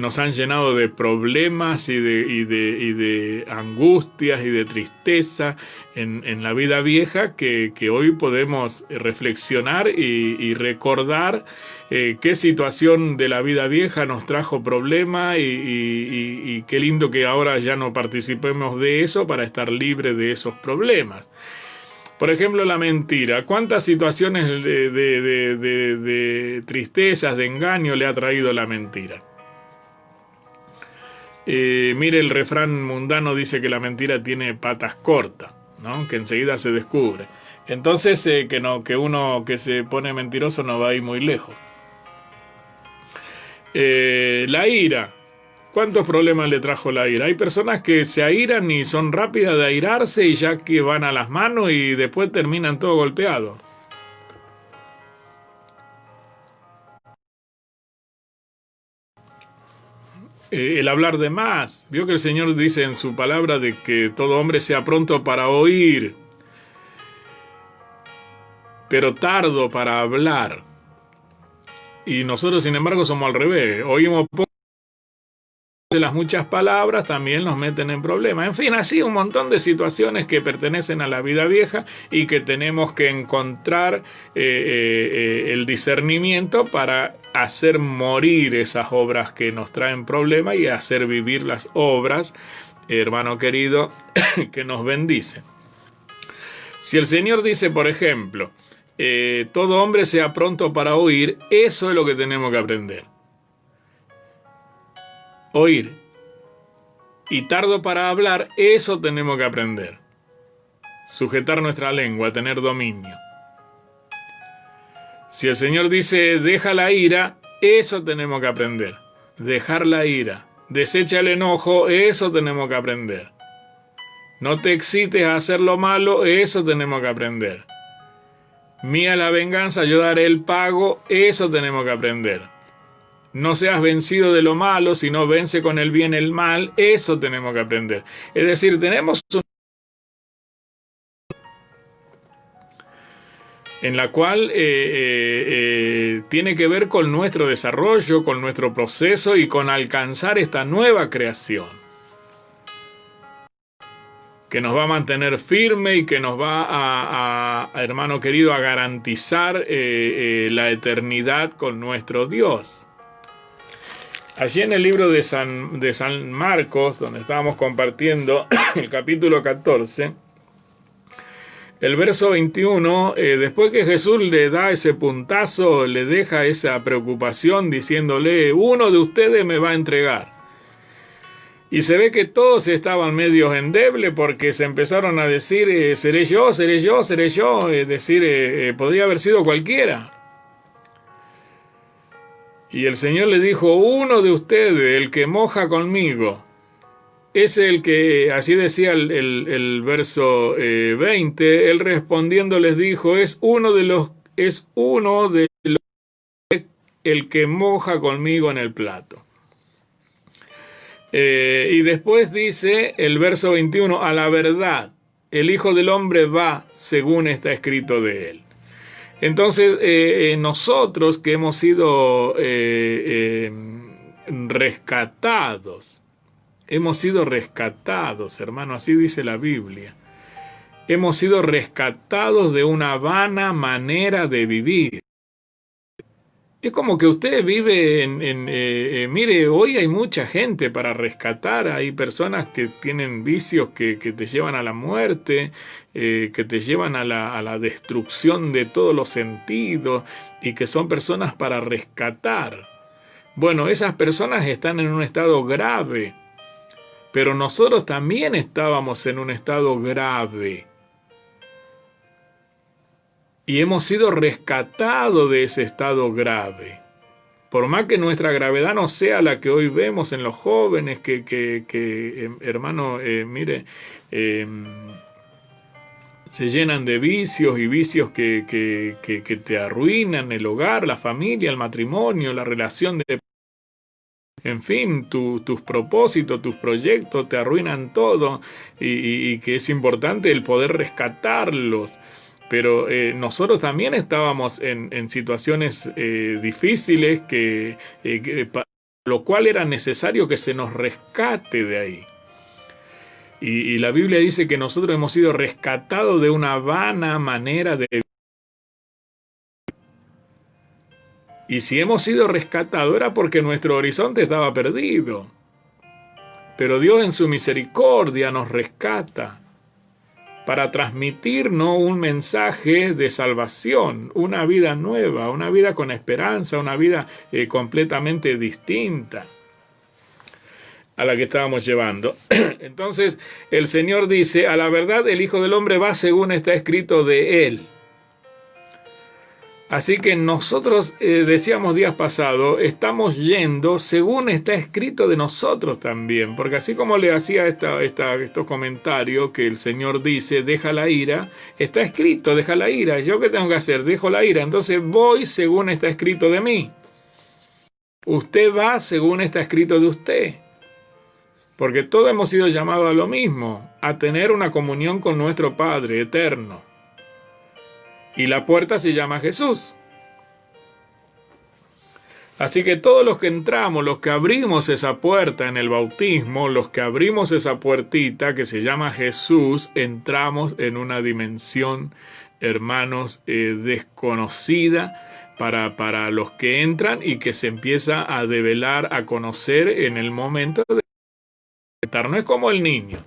S1: nos han llenado de problemas y de angustias y de tristeza en la vida vieja, que hoy podemos reflexionar y recordar qué situación de la vida vieja nos trajo problema y qué lindo que ahora ya no participemos de eso para estar libres de esos problemas. Por ejemplo, la mentira. ¿Cuántas situaciones de tristezas, de engaño le ha traído la mentira? Mire, el refrán mundano dice que la mentira tiene patas cortas, ¿no? Que enseguida se descubre. Entonces, que uno que se pone mentiroso no va a ir muy lejos. La ira. ¿Cuántos problemas le trajo la ira? Hay personas que se airan y son rápidas de airarse y ya que van a las manos y después terminan todo golpeados. El hablar de más. Vio que el Señor dice en su palabra de que todo hombre sea pronto para oír, pero tardo para hablar. Y nosotros, sin embargo, somos al revés. Oímos poco, de las muchas palabras también nos meten en problemas. En fin, así un montón de situaciones que pertenecen a la vida vieja y que tenemos que encontrar el discernimiento para hacer morir esas obras que nos traen problemas y hacer vivir las obras, hermano querido, que nos bendicen. Si el Señor dice, por ejemplo, todo hombre sea pronto para oír, eso es lo que tenemos que aprender. Oír. Y tardo para hablar, eso tenemos que aprender. Sujetar nuestra lengua, tener dominio. Si el Señor dice, deja la ira, eso tenemos que aprender. Dejar la ira. Desecha el enojo, eso tenemos que aprender. No te excites a hacer lo malo, eso tenemos que aprender. Mía la venganza, yo daré el pago, eso tenemos que aprender. No seas vencido de lo malo, sino vence con el bien el mal, eso tenemos que aprender. Es decir, tenemos en la cual tiene que ver con nuestro desarrollo, con nuestro proceso y con alcanzar esta nueva creación, que nos va a mantener firme y que nos va a hermano querido, a garantizar la eternidad con nuestro Dios. Allí en el libro de San Marcos, donde estábamos compartiendo el capítulo 14, el verso 21, después que Jesús le da ese puntazo, le deja esa preocupación diciéndole, uno de ustedes me va a entregar. Y se ve que todos estaban medio endebles porque se empezaron a decir, seré yo, seré yo, seré yo, es decir, podría haber sido cualquiera. Y el Señor le dijo, uno de ustedes, el que moja conmigo, es el que, así decía el verso 20, él respondiendo les dijo, es uno de los el que moja conmigo en el plato. Y después dice el verso 21, a la verdad, el Hijo del Hombre va según está escrito de él. Entonces, nosotros que hemos sido rescatados, hermano, así dice la Biblia. Hemos sido rescatados de una vana manera de vivir. Es como que usted vive mire, hoy hay mucha gente para rescatar, hay personas que tienen vicios que te llevan a la muerte, que te llevan a la destrucción de todos los sentidos y que son personas para rescatar. Bueno, esas personas están en un estado grave, pero nosotros también estábamos en un estado grave. Y hemos sido rescatados de ese estado grave. Por más que nuestra gravedad no sea la que hoy vemos en los jóvenes, que hermano, mire, se llenan de vicios y vicios que te arruinan el hogar, la familia, el matrimonio, la relación de... En fin, tus propósitos, tus proyectos te arruinan todo y que es importante el poder rescatarlos. Pero nosotros también estábamos en situaciones difíciles lo cual era necesario que se nos rescate de ahí. Y la Biblia dice que nosotros hemos sido rescatados de una vana manera de vivir. Y si hemos sido rescatados era porque nuestro horizonte estaba perdido. Pero Dios en su misericordia nos rescata para transmitirnos un mensaje de salvación, una vida nueva, una vida con esperanza, una vida completamente distinta a la que estábamos llevando. Entonces el Señor dice, a la verdad el Hijo del Hombre va según está escrito de Él. Así que nosotros, decíamos días pasados, estamos yendo según está escrito de nosotros también, porque así como le hacía estos comentarios que el Señor dice, deja la ira, está escrito, deja la ira. ¿Yo qué tengo que hacer? Dejo la ira, entonces voy según está escrito de mí. Usted va según está escrito de usted, porque todos hemos sido llamados a lo mismo, a tener una comunión con nuestro Padre eterno. Y la puerta se llama Jesús. Así que todos los que entramos, los que abrimos esa puerta en el bautismo, los que abrimos esa puertita que se llama Jesús, entramos en una dimensión, hermanos, desconocida para los que entran y que se empieza a develar, a conocer en el momento de estar. No es como el niño.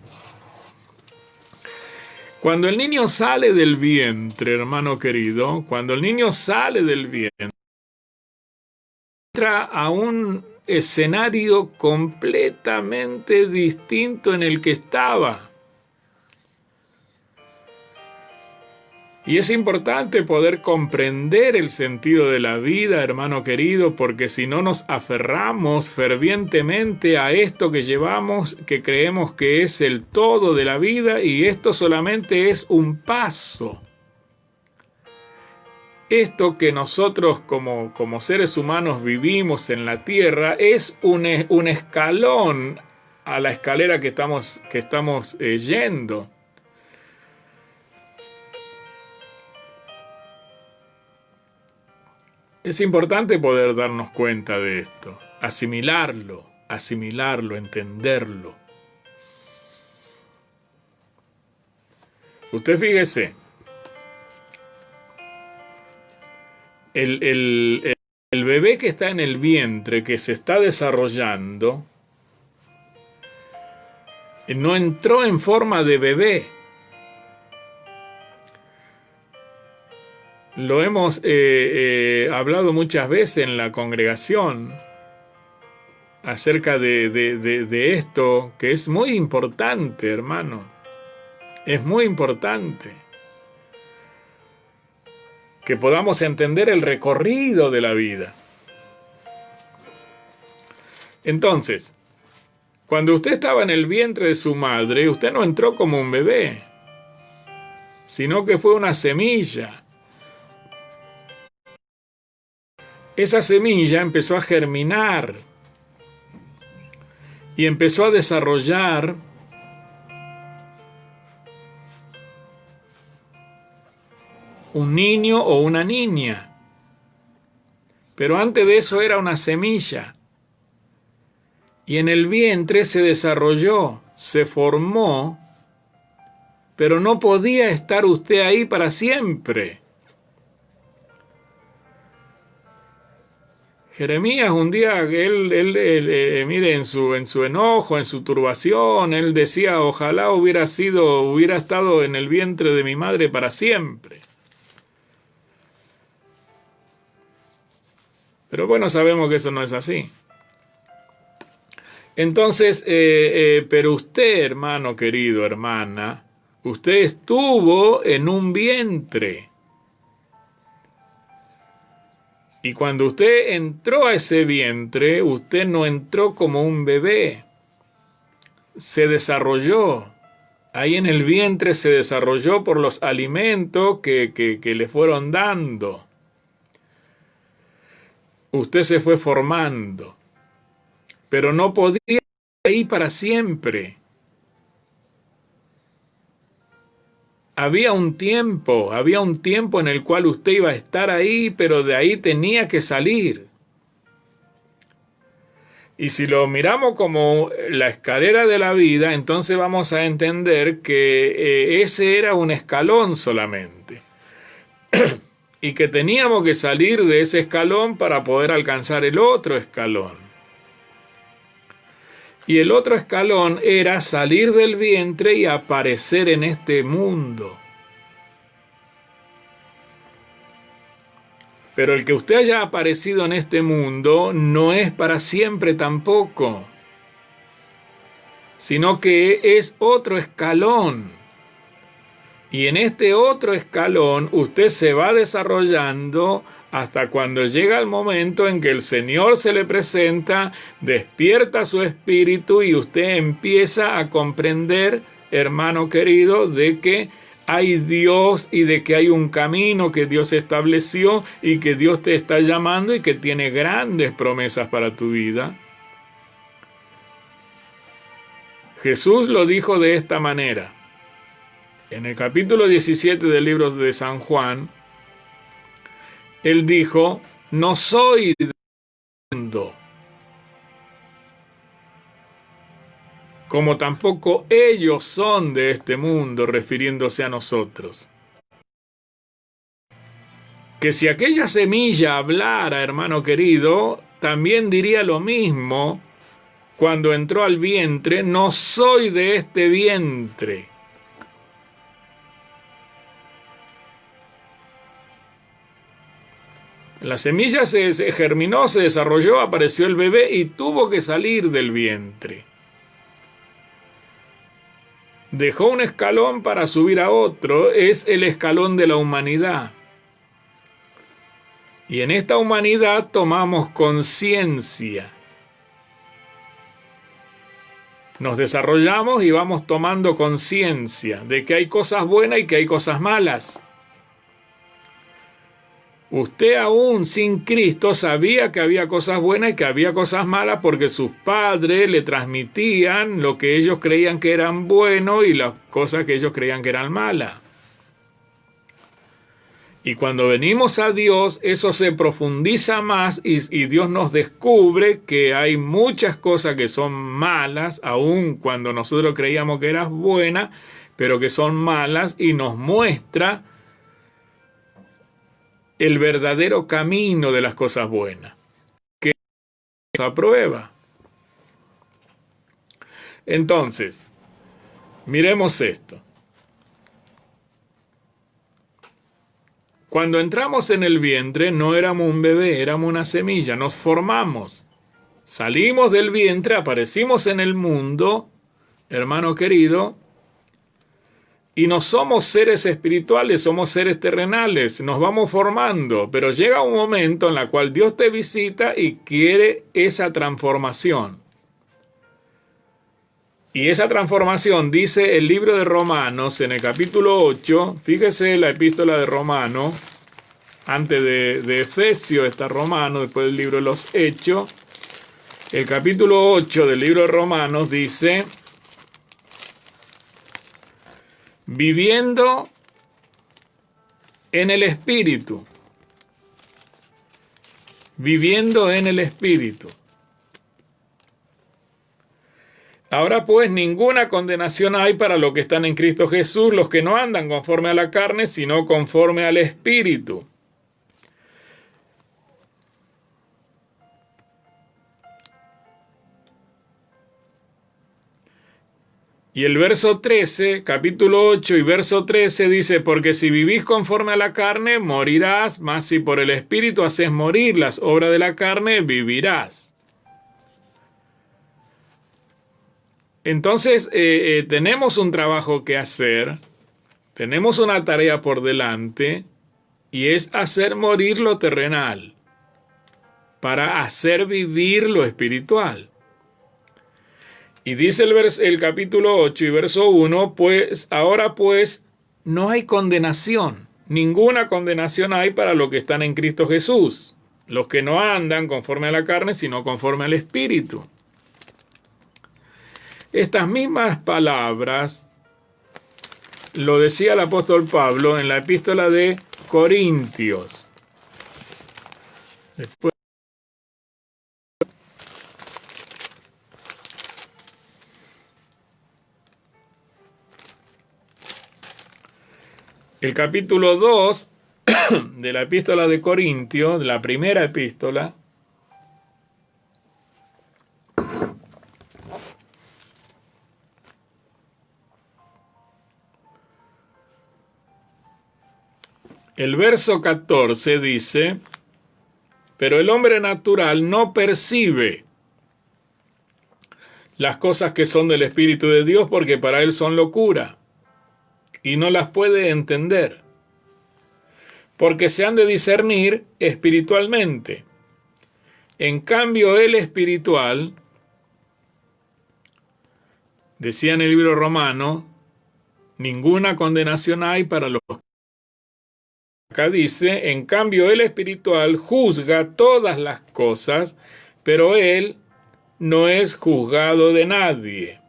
S1: Cuando el niño sale del vientre, hermano querido, cuando el niño sale del vientre, entra a un escenario completamente distinto en el que estaba. Y es importante poder comprender el sentido de la vida, hermano querido, porque si no nos aferramos fervientemente a esto que llevamos, que creemos que es el todo de la vida, y esto solamente es un paso. Esto que nosotros como seres humanos vivimos en la tierra es un escalón a la escalera que estamos yendo. Es importante poder darnos cuenta de esto, asimilarlo, entenderlo. Usted fíjese, el bebé que está en el vientre, que se está desarrollando, no entró en forma de bebé. Lo hemos hablado muchas veces en la congregación acerca de esto, que es muy importante, hermano. Es muy importante que podamos entender el recorrido de la vida. Entonces, cuando usted estaba en el vientre de su madre, usted no entró como un bebé, sino que fue una semilla. Esa semilla empezó a germinar y empezó a desarrollar un niño o una niña. Pero antes de eso era una semilla. Y en el vientre se desarrolló, se formó, pero no podía estar usted ahí para siempre. Jeremías un día, él mire, en su enojo, en su turbación, él decía, ojalá hubiera estado en el vientre de mi madre para siempre. Pero bueno, sabemos que eso no es así. Entonces, pero usted, hermano querido, hermana, usted estuvo en un vientre. Y cuando usted entró a ese vientre, usted no entró como un bebé. Se desarrolló, ahí en el vientre se desarrolló por los alimentos que le fueron dando. Usted se fue formando, pero no podía estar ahí para siempre. Había un tiempo en el cual usted iba a estar ahí, pero de ahí tenía que salir. Y si lo miramos como la escalera de la vida, entonces vamos a entender que ese era un escalón solamente. Y que teníamos que salir de ese escalón para poder alcanzar el otro escalón. Y el otro escalón era salir del vientre y aparecer en este mundo. Pero el que usted haya aparecido en este mundo no es para siempre tampoco, sino que es otro escalón. Y en este otro escalón usted se va desarrollando hasta cuando llega el momento en que el Señor se le presenta, despierta su espíritu y usted empieza a comprender, hermano querido, de que hay Dios y de que hay un camino que Dios estableció y que Dios te está llamando y que tiene grandes promesas para tu vida. Jesús lo dijo de esta manera. En el capítulo 17 del libro de San Juan, Él dijo, no soy del mundo, como tampoco ellos son de este mundo, refiriéndose a nosotros. Que si aquella semilla hablara, hermano querido, también diría lo mismo cuando entró al vientre, no soy de este vientre. La semilla se germinó, se desarrolló, apareció el bebé y tuvo que salir del vientre. Dejó un escalón para subir a otro, es el escalón de la humanidad. Y en esta humanidad tomamos conciencia. Nos desarrollamos y vamos tomando conciencia de que hay cosas buenas y que hay cosas malas. Usted aún sin Cristo sabía que había cosas buenas y que había cosas malas porque sus padres le transmitían lo que ellos creían que eran bueno y las cosas que ellos creían que eran malas. Y cuando venimos a Dios, eso se profundiza más y Dios nos descubre que hay muchas cosas que son malas, aun cuando nosotros creíamos que eran buenas, pero que son malas y nos muestra el verdadero camino de las cosas buenas, que nos aprueba. Entonces, miremos esto. Cuando entramos en el vientre no éramos un bebé, éramos una semilla, nos formamos. Salimos del vientre, aparecimos en el mundo, hermano querido, y no somos seres espirituales, somos seres terrenales, nos vamos formando, pero llega un momento en el cual Dios te visita y quiere esa transformación. Y esa transformación, dice el libro de Romanos, en el capítulo 8, fíjese la epístola de Romanos, antes de Efesios está Romanos, después del libro de los Hechos, el capítulo 8 del libro de Romanos dice, viviendo en el Espíritu, viviendo en el Espíritu. Ahora pues ninguna condenación hay para los que están en Cristo Jesús, los que no andan conforme a la carne, sino conforme al Espíritu. Y el verso 13, capítulo 8 y verso 13 dice, porque si vivís conforme a la carne, morirás, mas si por el Espíritu haces morir las obras de la carne, vivirás. Entonces, tenemos un trabajo que hacer, tenemos una tarea por delante, y es hacer morir lo terrenal, para hacer vivir lo espiritual. Y dice el capítulo 8 y verso 1, pues ahora pues no hay condenación, ninguna condenación hay para los que están en Cristo Jesús, los que no andan conforme a la carne, sino conforme al Espíritu. Estas mismas palabras lo decía el apóstol Pablo en la epístola de Corintios. Después, el capítulo 2 de la epístola de Corintios, de la primera epístola, el verso 14 dice, pero el hombre natural no percibe las cosas que son del Espíritu de Dios porque para él son locura y no las puede entender, porque se han de discernir espiritualmente. En cambio, el espiritual, decía en el libro romano, ninguna condenación hay para los que... Acá dice, en cambio, el espiritual juzga todas las cosas, pero él no es juzgado de nadie.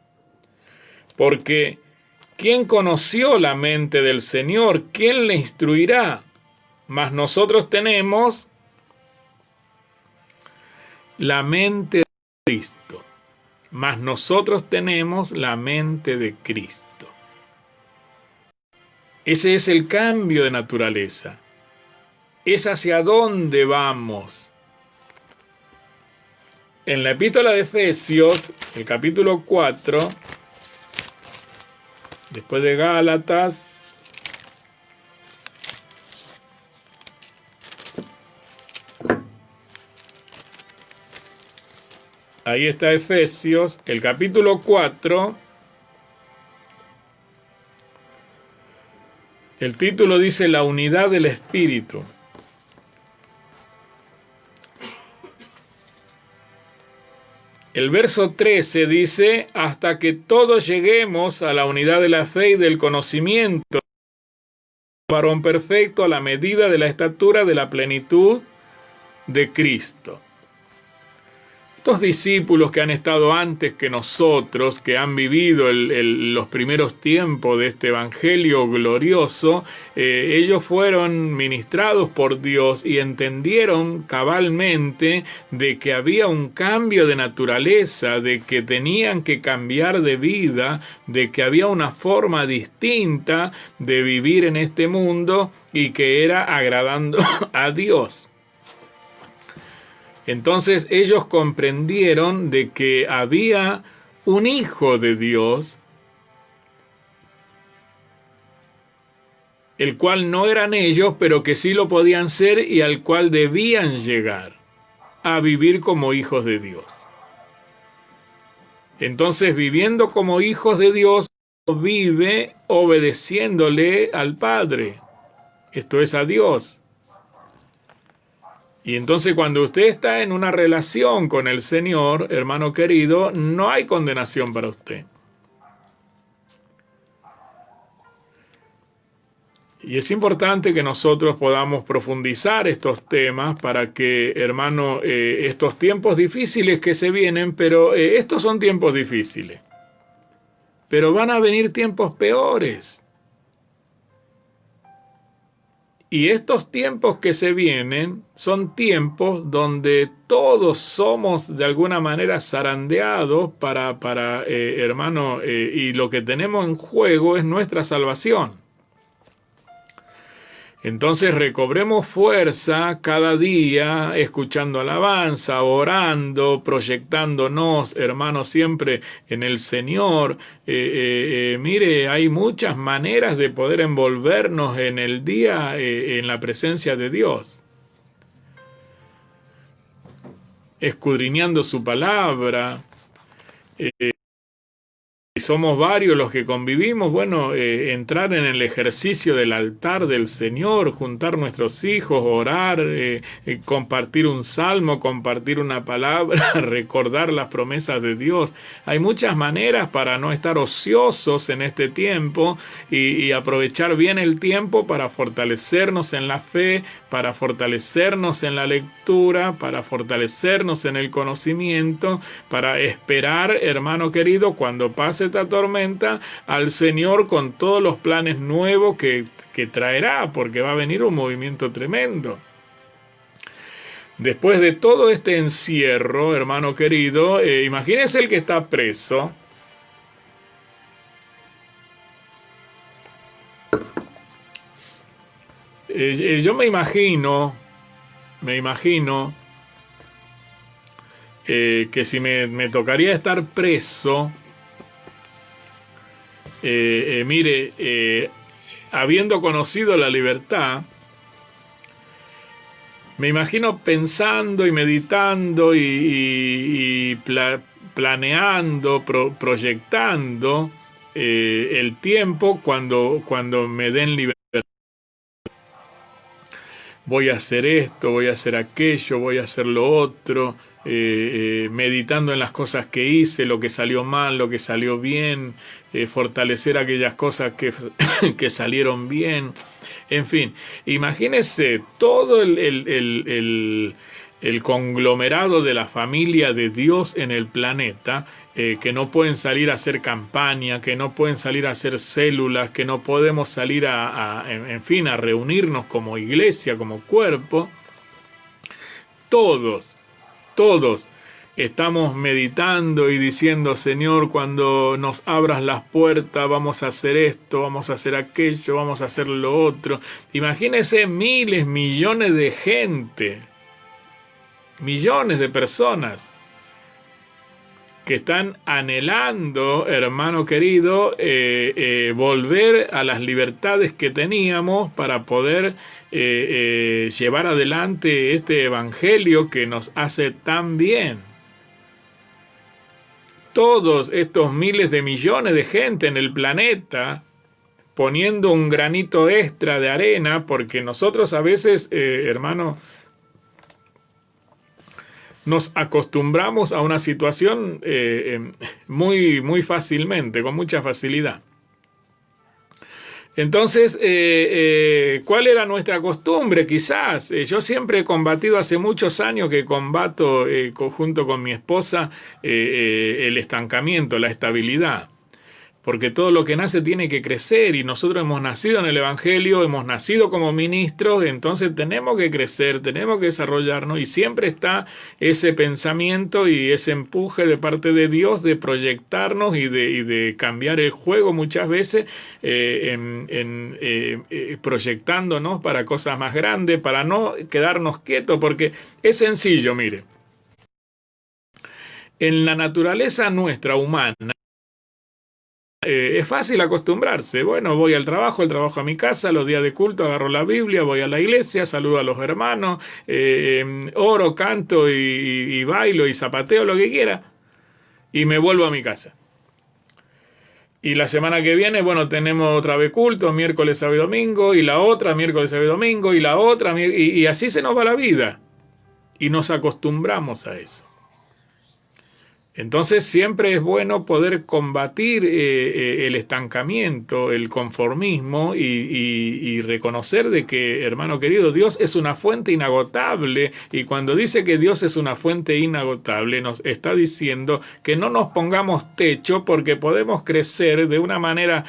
S1: Porque ¿quién conoció la mente del Señor? ¿Quién le instruirá? Mas nosotros tenemos la mente de Cristo. Mas nosotros tenemos la mente de Cristo. Ese es el cambio de naturaleza. Es hacia dónde vamos. En la epístola de Efesios, el capítulo 4, después de Gálatas, ahí está Efesios, el capítulo 4, el título dice la unidad del Espíritu. El verso 13 dice, hasta que todos lleguemos a la unidad de la fe y del conocimiento, varón perfecto a la medida de la estatura de la plenitud de Cristo. Estos discípulos que han estado antes que nosotros, que han vivido los primeros tiempos de este evangelio glorioso, ellos fueron ministrados por Dios y entendieron cabalmente de que había un cambio de naturaleza, de que tenían que cambiar de vida, de que había una forma distinta de vivir en este mundo y que era agradando a Dios. Entonces ellos comprendieron de que había un Hijo de Dios, el cual no eran ellos, pero que sí lo podían ser y al cual debían llegar a vivir como hijos de Dios. Entonces, viviendo como hijos de Dios, vive obedeciéndole al Padre, esto es a Dios. Y entonces cuando usted está en una relación con el Señor, hermano querido, no hay condenación para usted. Y es importante que nosotros podamos profundizar estos temas para que, hermano, estos tiempos difíciles que se vienen, pero estos son tiempos difíciles. Pero van a venir tiempos peores. Y estos tiempos que se vienen son tiempos donde todos somos de alguna manera zarandeados hermano, y lo que tenemos en juego es nuestra salvación. Entonces recobremos fuerza cada día, escuchando alabanza, orando, proyectándonos, hermanos, siempre en el Señor. Mire, hay muchas maneras de poder envolvernos en el día en la presencia de Dios. Escudriñando su palabra, somos varios los que convivimos, bueno, entrar en el ejercicio del altar del Señor, juntar nuestros hijos, orar, compartir un salmo, compartir una palabra, recordar las promesas de Dios. Hay muchas maneras para no estar ociosos en este tiempo y aprovechar bien el tiempo para fortalecernos en la fe, para fortalecernos en la lectura, para fortalecernos en el conocimiento, para esperar, hermano querido, cuando pase esta tormenta, al Señor con todos los planes nuevos que traerá, porque va a venir un movimiento tremendo. Después de todo este encierro, hermano querido, imagínese el que está preso. Yo me imagino que si me tocaría estar preso, mire, habiendo conocido la libertad, me imagino pensando y meditando y planeando, proyectando el tiempo cuando me den libertad. Voy a hacer esto, voy a hacer aquello, voy a hacer lo otro, meditando en las cosas que hice, lo que salió mal, lo que salió bien, fortalecer aquellas cosas que salieron bien. En fin, imagínese todo el conglomerado de la familia de Dios en el planeta, que no pueden salir a hacer campaña, que no pueden salir a hacer células, que no podemos salir en fin, a reunirnos como iglesia, como cuerpo. Todos estamos meditando y diciendo, Señor, cuando nos abras las puertas, vamos a hacer esto, vamos a hacer aquello, vamos a hacer lo otro. Imagínense miles, millones de gente, millones de personas que están anhelando, hermano querido, volver a las libertades que teníamos para poder llevar adelante este evangelio que nos hace tan bien. Todos estos miles de millones de gente en el planeta poniendo un granito extra de arena, porque nosotros a veces, hermano, nos acostumbramos a una situación muy fácilmente, con mucha facilidad. Entonces, ¿cuál era nuestra costumbre? Quizás, yo siempre he combatido, hace muchos años que combato junto con mi esposa el estancamiento, la estabilidad. Porque todo lo que nace tiene que crecer y nosotros hemos nacido en el Evangelio, hemos nacido como ministros, entonces tenemos que crecer, tenemos que desarrollarnos y siempre está ese pensamiento y ese empuje de parte de Dios de proyectarnos y de cambiar el juego muchas veces, proyectándonos para cosas más grandes, para no quedarnos quietos, porque es sencillo, mire. En la naturaleza nuestra humana, es fácil acostumbrarse. Bueno, voy al trabajo, el trabajo a mi casa, los días de culto agarro la Biblia, voy a la iglesia, saludo a los hermanos, oro, canto y bailo y zapateo, lo que quiera, y me vuelvo a mi casa. Y la semana que viene, bueno, tenemos otra vez culto, miércoles, sábado y domingo, y la otra, miércoles, sábado y domingo, y la otra, y así se nos va la vida. Y nos acostumbramos a eso. Entonces siempre es bueno poder combatir el estancamiento, el conformismo y reconocer de que, hermano querido, Dios es una fuente inagotable, y cuando dice que Dios es una fuente inagotable nos está diciendo que no nos pongamos techo, porque podemos crecer de una manera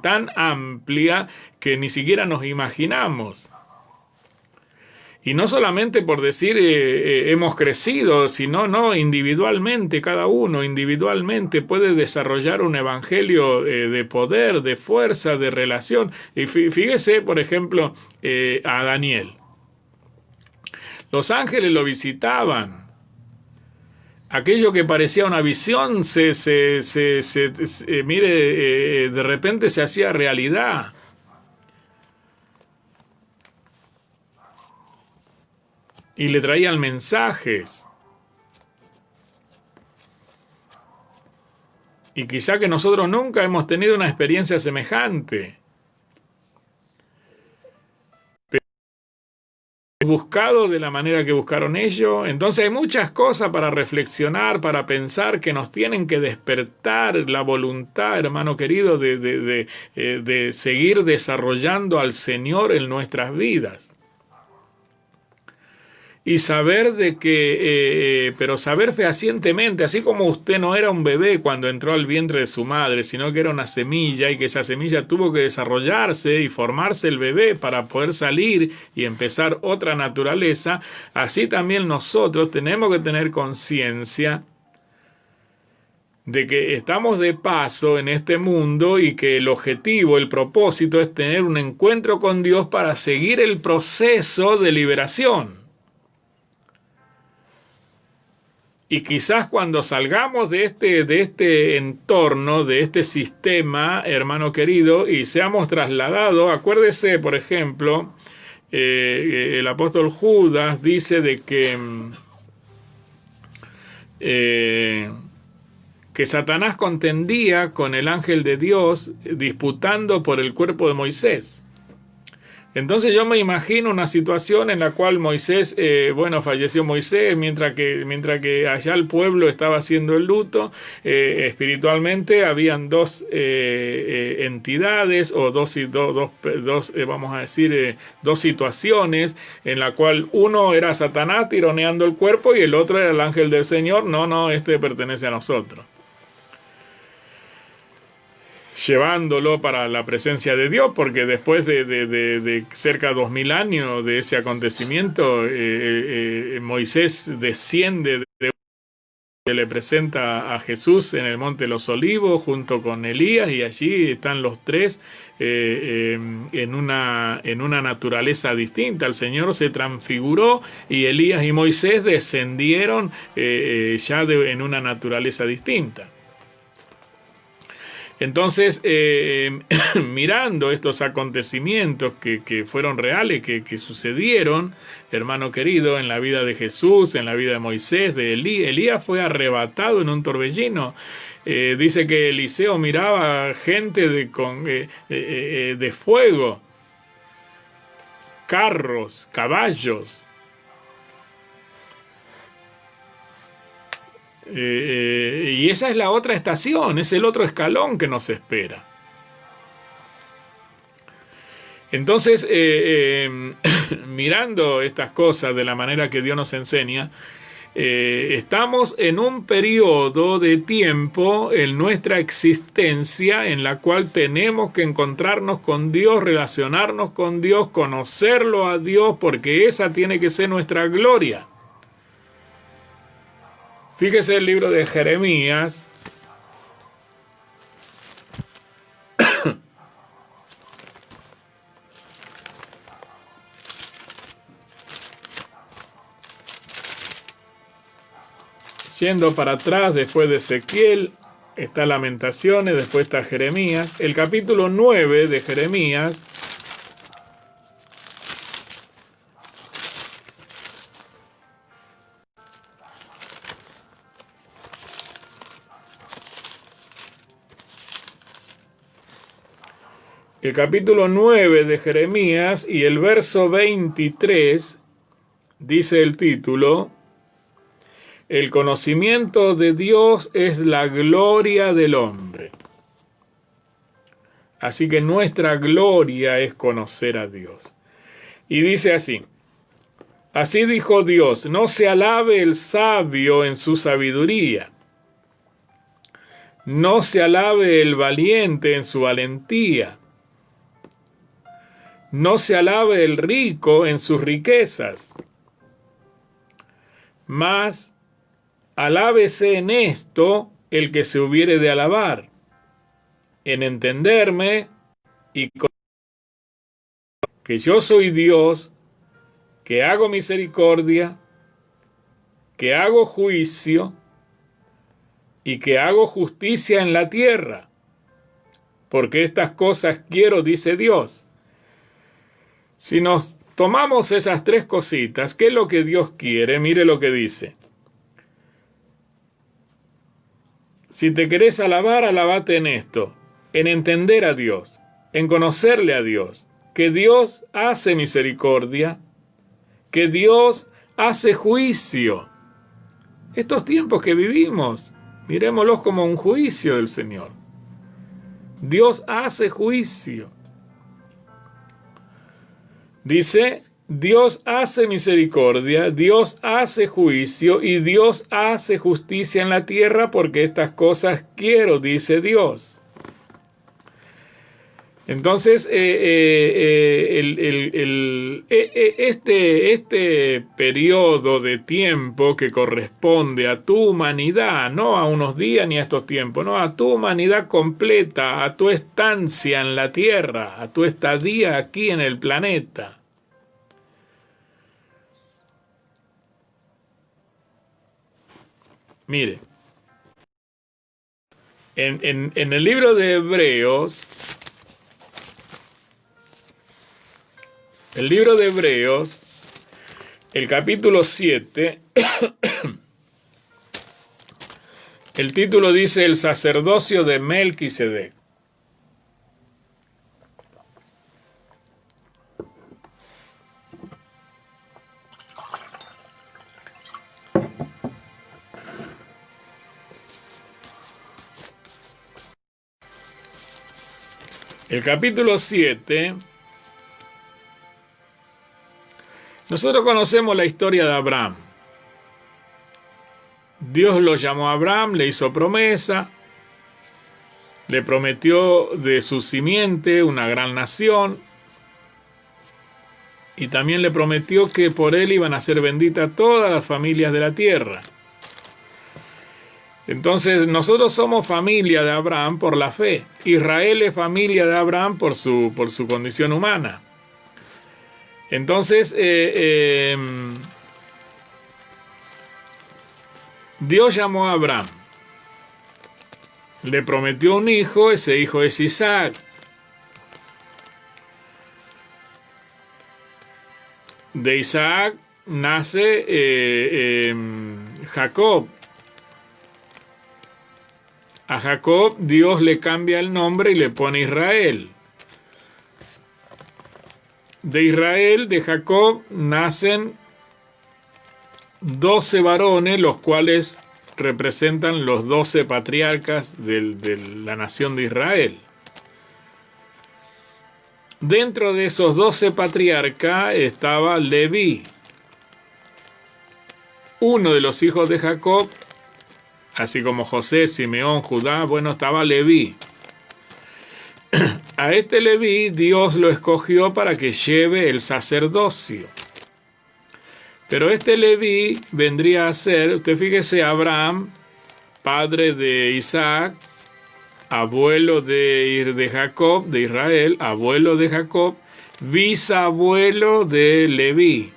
S1: tan amplia que ni siquiera nos imaginamos. Y no solamente por decir hemos crecido, sino no, individualmente, cada uno individualmente puede desarrollar un evangelio de poder, de fuerza, de relación. Y fíjese, por ejemplo, a Daniel. Los ángeles lo visitaban. Aquello que parecía una visión, de repente se hacía realidad. Y le traían mensajes. Y quizá que nosotros nunca hemos tenido una experiencia semejante. Buscado de la manera que buscaron ellos. Entonces hay muchas cosas para reflexionar, para pensar, que nos tienen que despertar la voluntad, hermano querido, de seguir desarrollando al Señor en nuestras vidas. Y saber de que, pero saber fehacientemente, así como usted no era un bebé cuando entró al vientre de su madre, sino que era una semilla y que esa semilla tuvo que desarrollarse y formarse el bebé para poder salir y empezar otra naturaleza, así también nosotros tenemos que tener conciencia de que estamos de paso en este mundo y que el objetivo, el propósito es tener un encuentro con Dios para seguir el proceso de liberación. Y quizás cuando salgamos de este entorno, de este sistema, hermano querido, y seamos trasladados, acuérdese, por ejemplo, el apóstol Judas dice de que Satanás contendía con el ángel de Dios disputando por el cuerpo de Moisés. Entonces yo me imagino una situación en la cual Moisés, falleció Moisés, mientras que allá el pueblo estaba haciendo el luto, espiritualmente habían dos entidades o dos situaciones en la cual uno era Satanás tironeando el cuerpo y el otro era el ángel del Señor. No, este pertenece a nosotros, llevándolo para la presencia de Dios, porque después de cerca de 2000 años de ese acontecimiento, Moisés desciende, se le presenta a Jesús en el Monte de los Olivos junto con Elías, y allí están los tres en una naturaleza distinta. El Señor se transfiguró y Elías y Moisés descendieron en una naturaleza distinta. Entonces, mirando estos acontecimientos que fueron reales, que sucedieron, hermano querido, en la vida de Jesús, en la vida de Moisés, de Elías fue arrebatado en un torbellino. Dice que Eliseo miraba gente de fuego, carros, caballos. Y esa es la otra estación, es el otro escalón que nos espera. Entonces, mirando estas cosas de la manera que Dios nos enseña, estamos en un periodo de tiempo en nuestra existencia en la cual tenemos que encontrarnos con Dios, relacionarnos con Dios, conocerlo a Dios, porque esa tiene que ser nuestra gloria. Fíjese el libro de Jeremías. Yendo para atrás, después de Ezequiel, está Lamentaciones, después está Jeremías. El capítulo 9 de Jeremías. El capítulo 9 de Jeremías y el verso 23 dice el título: el conocimiento de Dios es la gloria del hombre. Así que nuestra gloria es conocer a Dios. Y dice así: así dijo Dios, no se alabe el sabio en su sabiduría, no se alabe el valiente en su valentía, no se alabe el rico en sus riquezas, mas alábese en esto el que se hubiere de alabar, en entenderme y que yo soy Dios, que hago misericordia, que hago juicio y que hago justicia en la tierra, porque estas cosas quiero, dice Dios. Si nos tomamos esas tres cositas, ¿qué es lo que Dios quiere? Mire lo que dice: Si te querés alabar, alabate en esto, en entender a Dios, en conocerle a Dios, que Dios hace misericordia, que Dios hace juicio. Estos tiempos que vivimos, miremoslos como un juicio del Señor. Dios hace juicio. Dice, Dios hace misericordia, Dios hace juicio y Dios hace justicia en la tierra porque estas cosas quiero, dice Dios. Entonces, este periodo de tiempo que corresponde a tu humanidad, no a unos días ni a estos tiempos, no, a tu humanidad completa, a tu estancia en la tierra, a tu estadía aquí en el planeta. Mire, en el libro de Hebreos, el capítulo 7, el título dice el sacerdocio de Melquisedec. El capítulo 7, nosotros conocemos la historia de Abraham. Dios lo llamó a Abraham, le hizo promesa, le prometió de su simiente una gran nación y también le prometió que por él iban a ser benditas todas las familias de la tierra. Entonces nosotros somos familia de Abraham por la fe. Israel es familia de Abraham por su condición humana. Entonces Dios llamó a Abraham, le prometió un hijo, ese hijo es Isaac. De Isaac nace Jacob. A Jacob Dios le cambia el nombre y le pone Israel. De Israel, de Jacob, nacen 12 varones, los cuales representan los 12 patriarcas de la nación de Israel. Dentro de esos 12 patriarcas estaba Leví, uno de los hijos de Jacob, así como José, Simeón, Judá, bueno, estaba Leví. A este Leví Dios lo escogió para que lleve el sacerdocio. Pero este Leví vendría a ser, usted fíjese, Abraham, padre de Isaac, abuelo de Jacob, de Israel, abuelo de Jacob, bisabuelo de Leví.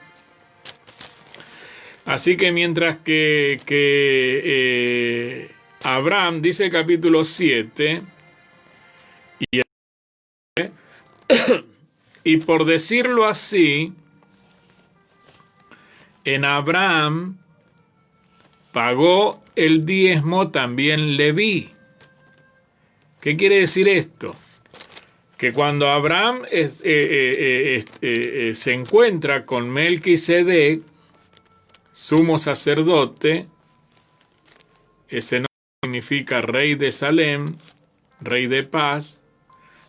S1: Así que mientras que Abraham, dice el capítulo 7, y por decirlo así, en Abraham pagó el diezmo también Leví. ¿Qué quiere decir esto? Que cuando Abraham se encuentra con Melquisedec, sumo sacerdote, ese nombre significa rey de Salem, rey de paz.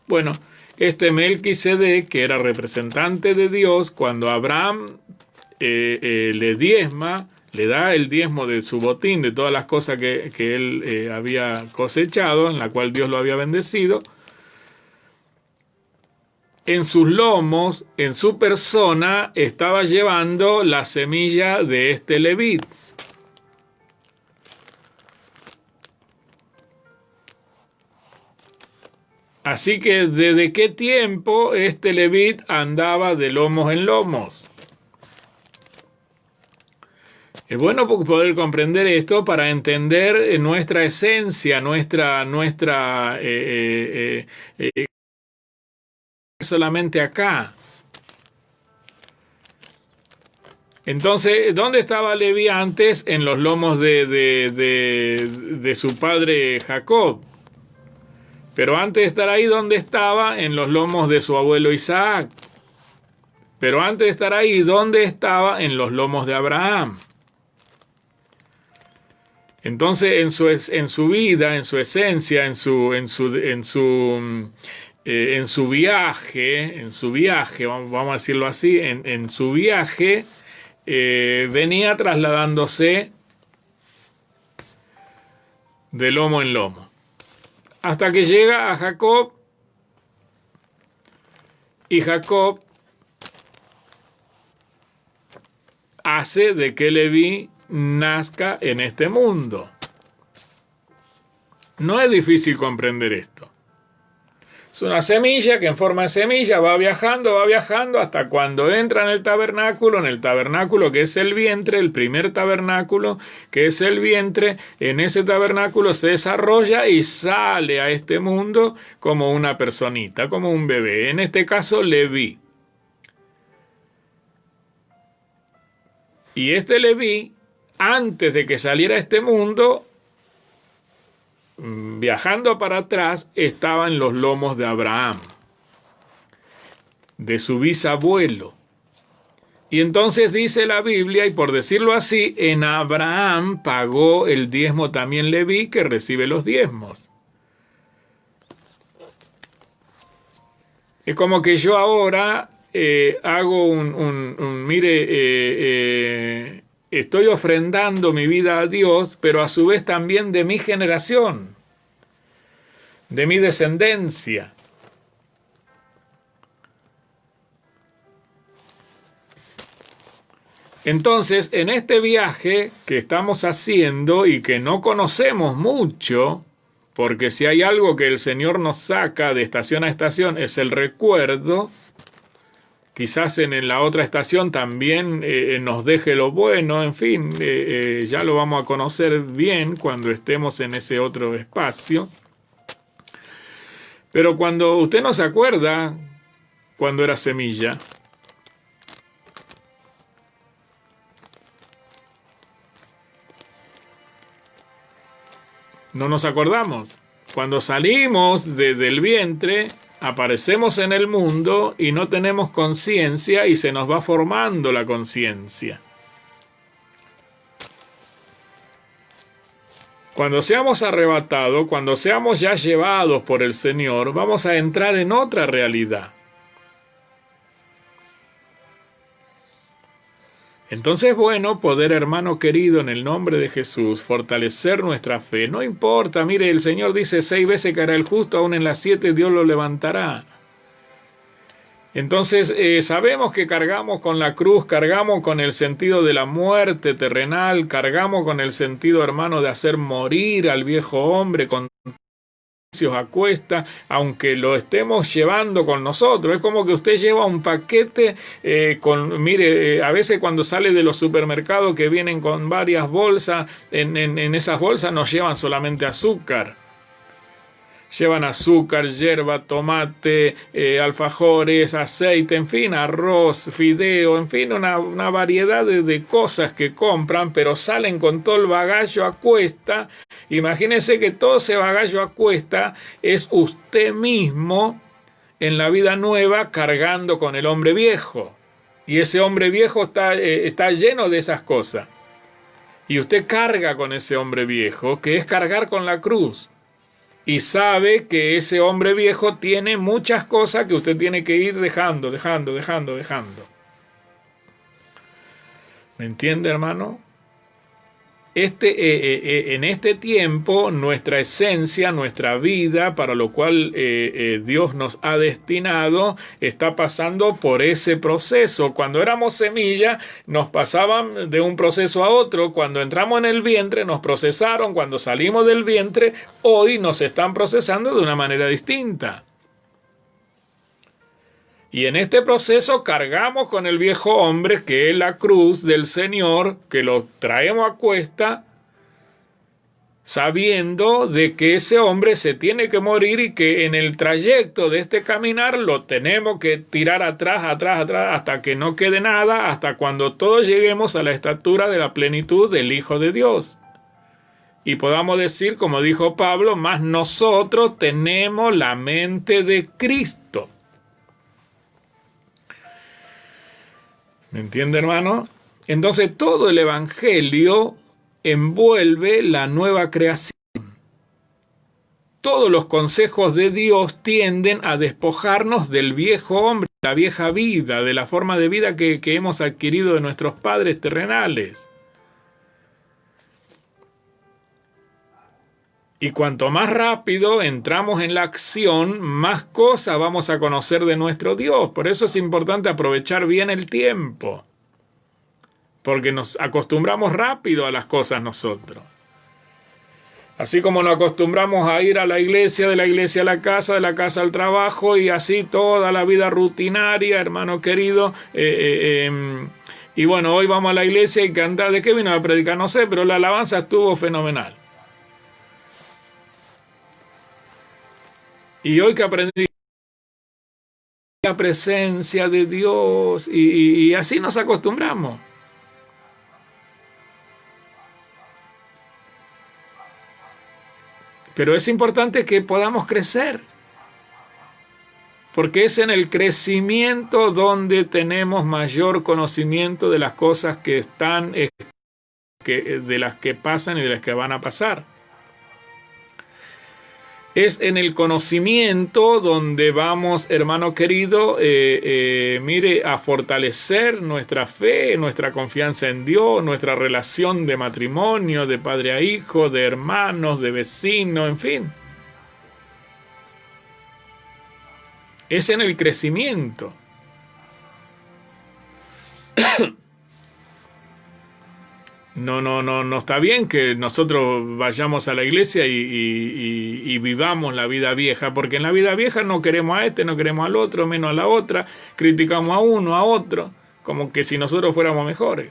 S1: Bueno, este Melquisedec, que era representante de Dios, cuando Abraham le diezma, le da el diezmo de su botín, de todas las cosas que él había cosechado, en la cual Dios lo había bendecido, en sus lomos, en su persona, estaba llevando la semilla de este levit. Así que ¿desde qué tiempo este levit andaba de lomos en lomos? Es bueno poder comprender esto para entender nuestra esencia, nuestra solamente acá. Entonces, ¿dónde estaba Leví antes? En los lomos de su padre Jacob. Pero antes de estar ahí, ¿dónde estaba? En los lomos de su abuelo Isaac. Pero antes de estar ahí, ¿dónde estaba? En los lomos de Abraham. Entonces, en su vida, en su esencia, en su viaje, vamos a decirlo así, en su viaje, venía trasladándose de lomo en lomo, hasta que llega a Jacob, y Jacob hace de que Leví nazca en este mundo. No es difícil comprender esto. Es una semilla que en forma de semilla va viajando hasta cuando entra en el tabernáculo que es el vientre, el primer tabernáculo que es el vientre. En ese tabernáculo se desarrolla y sale a este mundo como una personita, como un bebé. En este caso, Leví. Y este Leví, antes de que saliera a este mundo, viajando para atrás, estaba en los lomos de Abraham, de su bisabuelo. Y entonces dice la Biblia, y por decirlo así, en Abraham pagó el diezmo también Leví, que recibe los diezmos. Es como que yo ahora hago estoy ofrendando mi vida a Dios, pero a su vez también de mi generación, de mi descendencia. Entonces, en este viaje que estamos haciendo y que no conocemos mucho, porque si hay algo que el Señor nos saca de estación a estación es el recuerdo. Quizás en la otra estación también nos deje lo bueno, en fin, ya lo vamos a conocer bien cuando estemos en ese otro espacio. Pero cuando usted no se acuerda cuando era semilla, no nos acordamos. Cuando salimos del vientre, aparecemos en el mundo y no tenemos conciencia y se nos va formando la conciencia. Cuando seamos arrebatados, cuando seamos ya llevados por el Señor, vamos a entrar en otra realidad. Entonces es bueno poder, hermano querido, en el nombre de Jesús, fortalecer nuestra fe. No importa, mire, el Señor dice 6 veces caerá el justo, aún en las 7 Dios lo levantará. Entonces sabemos que cargamos con la cruz, cargamos con el sentido de la muerte terrenal, cargamos con el sentido, hermano, de hacer morir al viejo hombre con a cuesta, aunque lo estemos llevando con nosotros. Es como que usted lleva un paquete a veces cuando sale de los supermercados que vienen con varias bolsas, en esas bolsas no llevan solamente azúcar. Llevan azúcar, yerba, tomate, alfajores, aceite, en fin, arroz, fideo, en fin, una variedad de cosas que compran, pero salen con todo el bagallo a cuesta. Imagínense que todo ese bagallo a cuesta es usted mismo en la vida nueva cargando con el hombre viejo. Y ese hombre viejo está lleno de esas cosas. Y usted carga con ese hombre viejo, que es cargar con la cruz. Y sabe que ese hombre viejo tiene muchas cosas que usted tiene que ir dejando. ¿Me entiende, hermano? En este tiempo, nuestra esencia, nuestra vida, para lo cual Dios nos ha destinado, está pasando por ese proceso. Cuando éramos semilla, nos pasaban de un proceso a otro. Cuando entramos en el vientre, nos procesaron. Cuando salimos del vientre, hoy nos están procesando de una manera distinta. Y en este proceso cargamos con el viejo hombre, que es la cruz del Señor, que lo traemos a cuesta, sabiendo de que ese hombre se tiene que morir y que en el trayecto de este caminar lo tenemos que tirar atrás, hasta que no quede nada, hasta cuando todos lleguemos a la estatura de la plenitud del Hijo de Dios. Y podamos decir, como dijo Pablo, más nosotros tenemos la mente de Cristo. ¿Me entiende, hermano? Entonces todo el Evangelio envuelve la nueva creación. Todos los consejos de Dios tienden a despojarnos del viejo hombre, la vieja vida, de la forma de vida que hemos adquirido de nuestros padres terrenales. Y cuanto más rápido entramos en la acción, más cosas vamos a conocer de nuestro Dios. Por eso es importante aprovechar bien el tiempo, porque nos acostumbramos rápido a las cosas nosotros. Así como nos acostumbramos a ir a la iglesia, de la iglesia a la casa, de la casa al trabajo, y así toda la vida rutinaria, hermano querido. Y bueno, hoy vamos a la iglesia y cantar. ¿De qué vino a predicar? No sé, pero la alabanza estuvo fenomenal. Y hoy que aprendí la presencia de Dios, y así nos acostumbramos. Pero es importante que podamos crecer, porque es en el crecimiento donde tenemos mayor conocimiento de las cosas que están, de las que pasan y de las que van a pasar. Es en el conocimiento donde vamos, hermano querido, mire, a fortalecer nuestra fe, nuestra confianza en Dios, nuestra relación de matrimonio, de padre a hijo, de hermanos, de vecinos, en fin. Es en el crecimiento. No está bien que nosotros vayamos a la iglesia y vivamos la vida vieja, porque en la vida vieja no queremos a este, no queremos al otro, menos a la otra, criticamos a uno, a otro, como que si nosotros fuéramos mejores.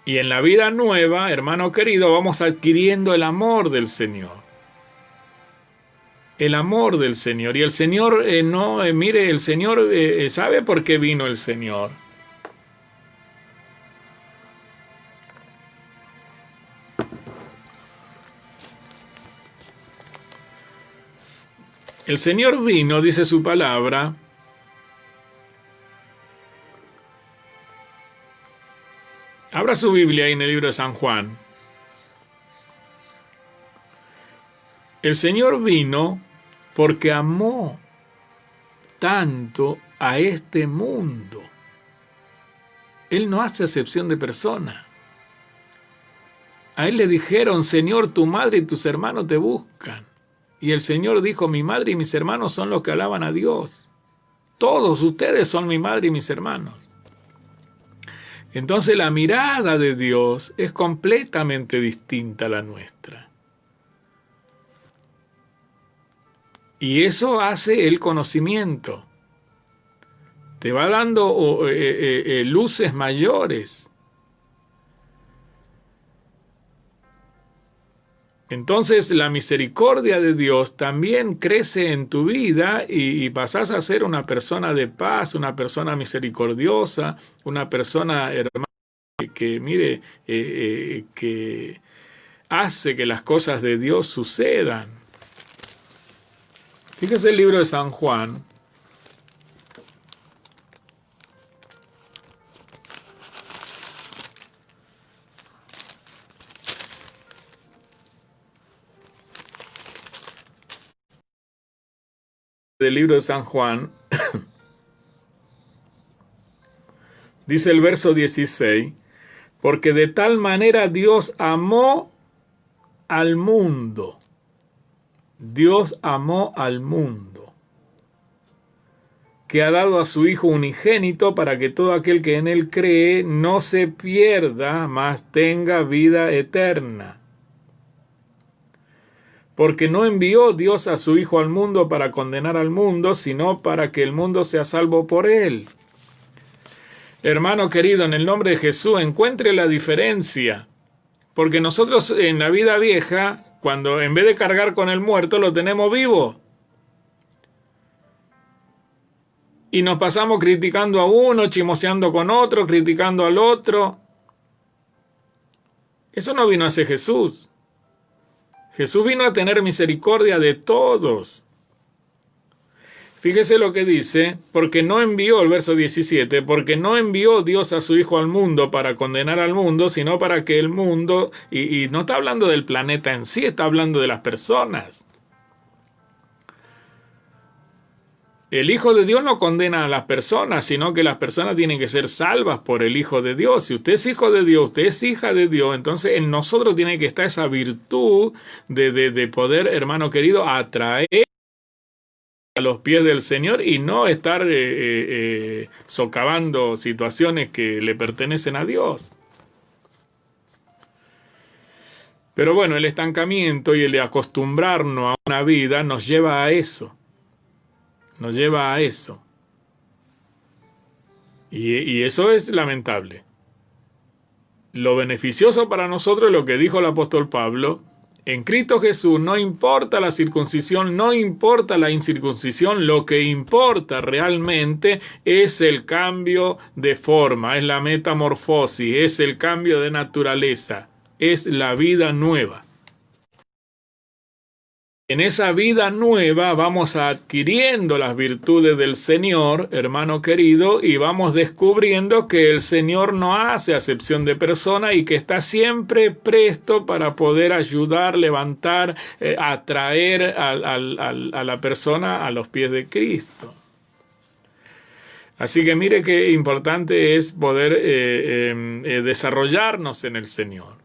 S1: Y en la vida nueva, hermano querido, vamos adquiriendo el amor del Señor. El amor del Señor. Y el Señor, mire, el Señor sabe por qué vino el Señor. El Señor vino, dice su palabra, abra su Biblia ahí en el libro de San Juan. El Señor vino porque amó tanto a este mundo. Él no hace acepción de persona. A Él le dijeron, Señor, tu madre y tus hermanos te buscan. Y el Señor dijo, mi madre y mis hermanos son los que alaban a Dios. Todos ustedes son mi madre y mis hermanos. Entonces la mirada de Dios es completamente distinta a la nuestra. Y eso hace el conocimiento. Te va dando luces mayores. Entonces la misericordia de Dios también crece en tu vida y pasás a ser una persona de paz, una persona misericordiosa, una persona, hermano, que mire, que hace que las cosas de Dios sucedan. Fíjese el libro de San Juan. Del libro de San Juan, dice el verso 16, porque de tal manera Dios amó al mundo. Dios amó al mundo, que ha dado a su Hijo unigénito para que todo aquel que en Él cree no se pierda, mas tenga vida eterna. Porque no envió Dios a su Hijo al mundo para condenar al mundo, sino para que el mundo sea salvo por Él. Hermano querido, en el nombre de Jesús, encuentre la diferencia. Porque nosotros en la vida vieja, cuando en vez de cargar con el muerto, lo tenemos vivo. Y nos pasamos criticando a uno, chismoseando con otro, criticando al otro. Eso no vino a hacer Jesús. Jesús vino a tener misericordia de todos. Fíjese lo que dice, porque no envió, el verso 17, porque no envió Dios a su Hijo al mundo para condenar al mundo, sino para que el mundo, y no está hablando del planeta en sí, está hablando de las personas. El Hijo de Dios no condena a las personas, sino que las personas tienen que ser salvas por el Hijo de Dios. Si usted es hijo de Dios, usted es hija de Dios, entonces en nosotros tiene que estar esa virtud de poder, hermano querido, atraer a los pies del Señor y no estar socavando situaciones que le pertenecen a Dios. Pero bueno, el estancamiento y el de acostumbrarnos a una vida nos lleva a eso. Nos lleva a eso. Y eso es lamentable. Lo beneficioso para nosotros es lo que dijo el apóstol Pablo. En Cristo Jesús no importa la circuncisión, no importa la incircuncisión, lo que importa realmente es el cambio de forma, es la metamorfosis, es el cambio de naturaleza, es la vida nueva. En esa vida nueva vamos adquiriendo las virtudes del Señor, hermano querido, y vamos descubriendo que el Señor no hace acepción de persona y que está siempre presto para poder ayudar, levantar, atraer a la persona a los pies de Cristo. Así que mire qué importante es poder desarrollarnos en el Señor.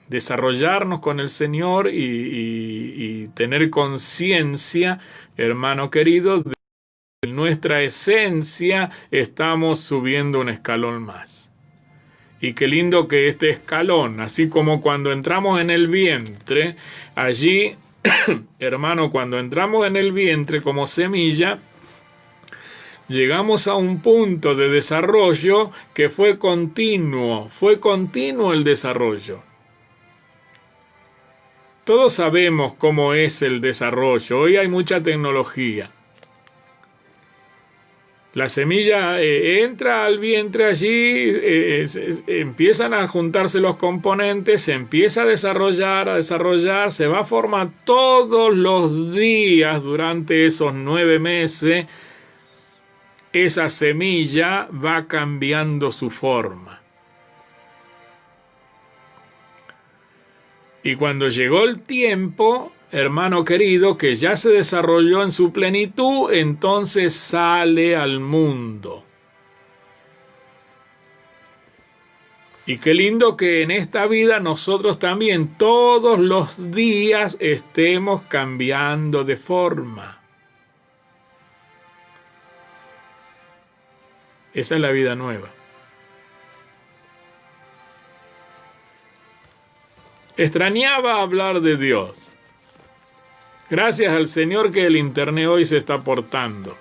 S1: Desarrollarnos con el Señor y tener conciencia, hermano querido, de que en nuestra esencia estamos subiendo un escalón más. Y qué lindo que este escalón, así como cuando entramos en el vientre, allí, hermano, cuando entramos en el vientre como semilla, llegamos a un punto de desarrollo que fue continuo el desarrollo. Todos sabemos cómo es el desarrollo. Hoy hay mucha tecnología. La semilla entra al vientre allí, empiezan a juntarse los componentes, se empieza a desarrollar, se va a formar todos los días durante esos 9 meses. Esa semilla va cambiando su forma. Y cuando llegó el tiempo, hermano querido, que ya se desarrolló en su plenitud, entonces sale al mundo. Y qué lindo que en esta vida nosotros también todos los días estemos cambiando de forma. Esa es la vida nueva. Extrañaba hablar de Dios. Gracias al Señor que el internet hoy se está portando.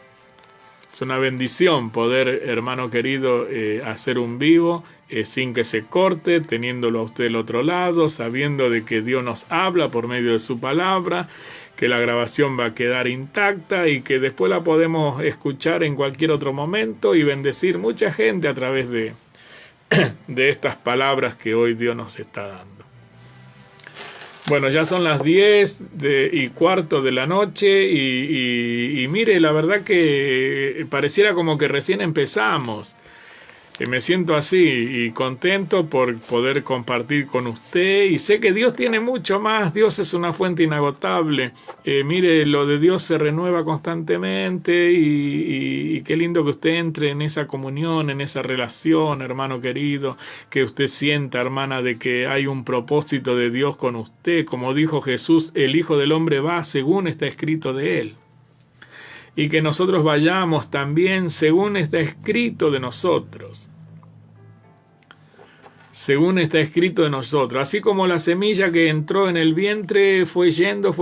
S1: Es una bendición poder, hermano querido, hacer un vivo sin que se corte, teniéndolo a usted del otro lado, sabiendo de que Dios nos habla por medio de su palabra, que la grabación va a quedar intacta y que después la podemos escuchar en cualquier otro momento y bendecir mucha gente a través de estas palabras que hoy Dios nos está dando. Bueno, ya son las 10:15 de la noche y mire, la verdad que pareciera como que recién empezamos. Me siento así y contento por poder compartir con usted y sé que Dios tiene mucho más. Dios es una fuente inagotable. Mire, lo de Dios se renueva constantemente y qué lindo que usted entre en esa comunión, en esa relación, hermano querido, que usted sienta, hermana, de que hay un propósito de Dios con usted. Como dijo Jesús, el Hijo del Hombre va según está escrito de él. Y que nosotros vayamos también según está escrito de nosotros. Según está escrito de nosotros. Así como la semilla que entró en el vientre fue yendo,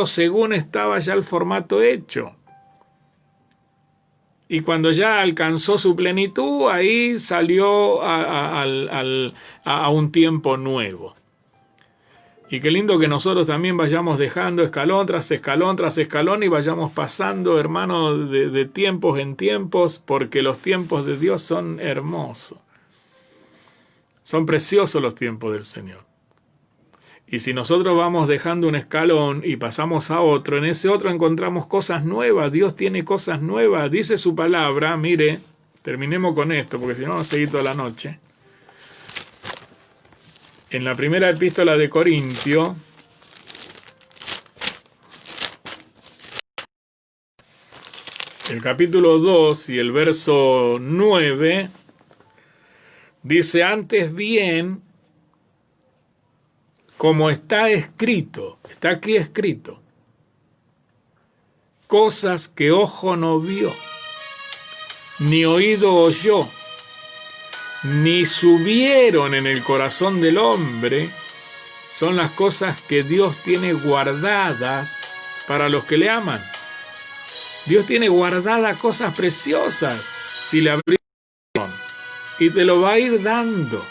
S1: según estaba ya el formato hecho. Y cuando ya alcanzó su plenitud, ahí salió a un tiempo nuevo. Y qué lindo que nosotros también vayamos dejando escalón tras escalón tras escalón y vayamos pasando, hermano, de tiempos en tiempos, porque los tiempos de Dios son hermosos. Son preciosos los tiempos del Señor. Y si nosotros vamos dejando un escalón y pasamos a otro, en ese otro encontramos cosas nuevas. Dios tiene cosas nuevas. Dice su palabra, mire, terminemos con esto, porque si no vamos a seguir toda la noche. En la primera epístola de Corintio, el capítulo 2 y el verso 9, dice, antes bien, como está escrito, está aquí escrito, cosas que ojo no vio, ni oído oyó, ni subieron en el corazón del hombre, son las cosas que Dios tiene guardadas para los que le aman. Dios tiene guardadas cosas preciosas si le abrieron, y te lo va a ir dando,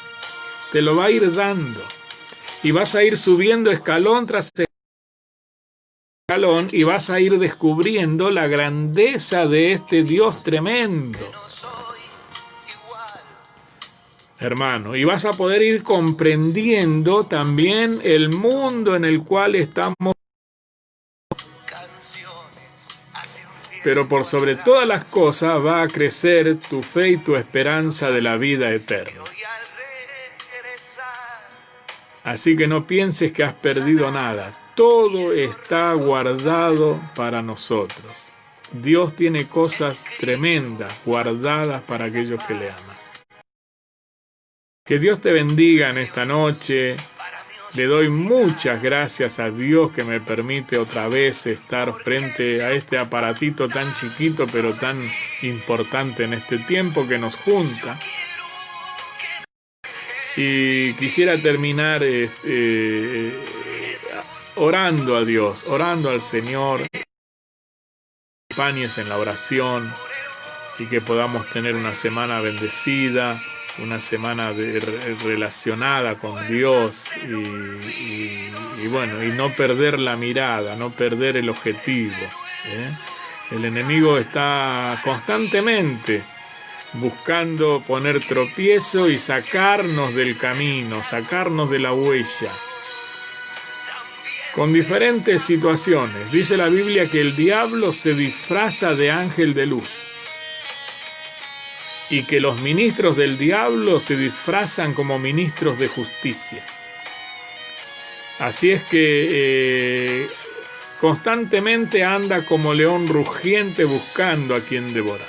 S1: te lo va a ir dando. Y vas a ir subiendo escalón tras escalón y vas a ir descubriendo la grandeza de este Dios tremendo, hermano. Y vas a poder ir comprendiendo también el mundo en el cual estamos. Pero por sobre todas las cosas va a crecer tu fe y tu esperanza de la vida eterna. Así que no pienses que has perdido nada. Todo está guardado para nosotros. Dios tiene cosas tremendas guardadas para aquellos que le aman. Que Dios te bendiga en esta noche. Le doy muchas gracias a Dios que me permite otra vez estar frente a este aparatito tan chiquito pero tan importante en este tiempo que nos junta. Y quisiera terminar orando a Dios, orando al Señor. Acompañes en la oración y que podamos tener una semana bendecida, una semana relacionada con Dios y bueno, y no perder la mirada, no perder el objetivo. El enemigo está constantemente buscando poner tropiezo y sacarnos del camino, sacarnos de la huella, con diferentes situaciones. Dice la Biblia que el diablo se disfraza de ángel de luz y que los ministros del diablo se disfrazan como ministros de justicia. Así es que constantemente anda como león rugiente buscando a quien devorar.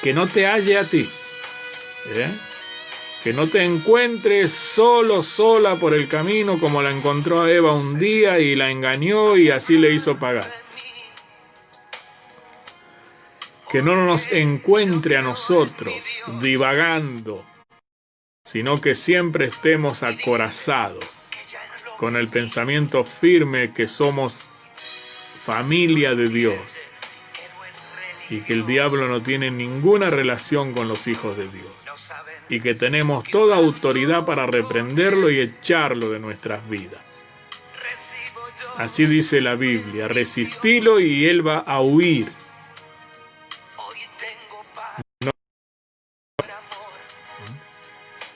S1: Que no te halle a ti, que no te encuentres sola por el camino como la encontró a Eva un día y la engañó y así le hizo pagar. Que no nos encuentre a nosotros divagando, sino que siempre estemos acorazados, con el pensamiento firme que somos familia de Dios y que el diablo no tiene ninguna relación con los hijos de Dios y que tenemos toda autoridad para reprenderlo y echarlo de nuestras vidas. Así dice la Biblia, resistilo y él va a huir.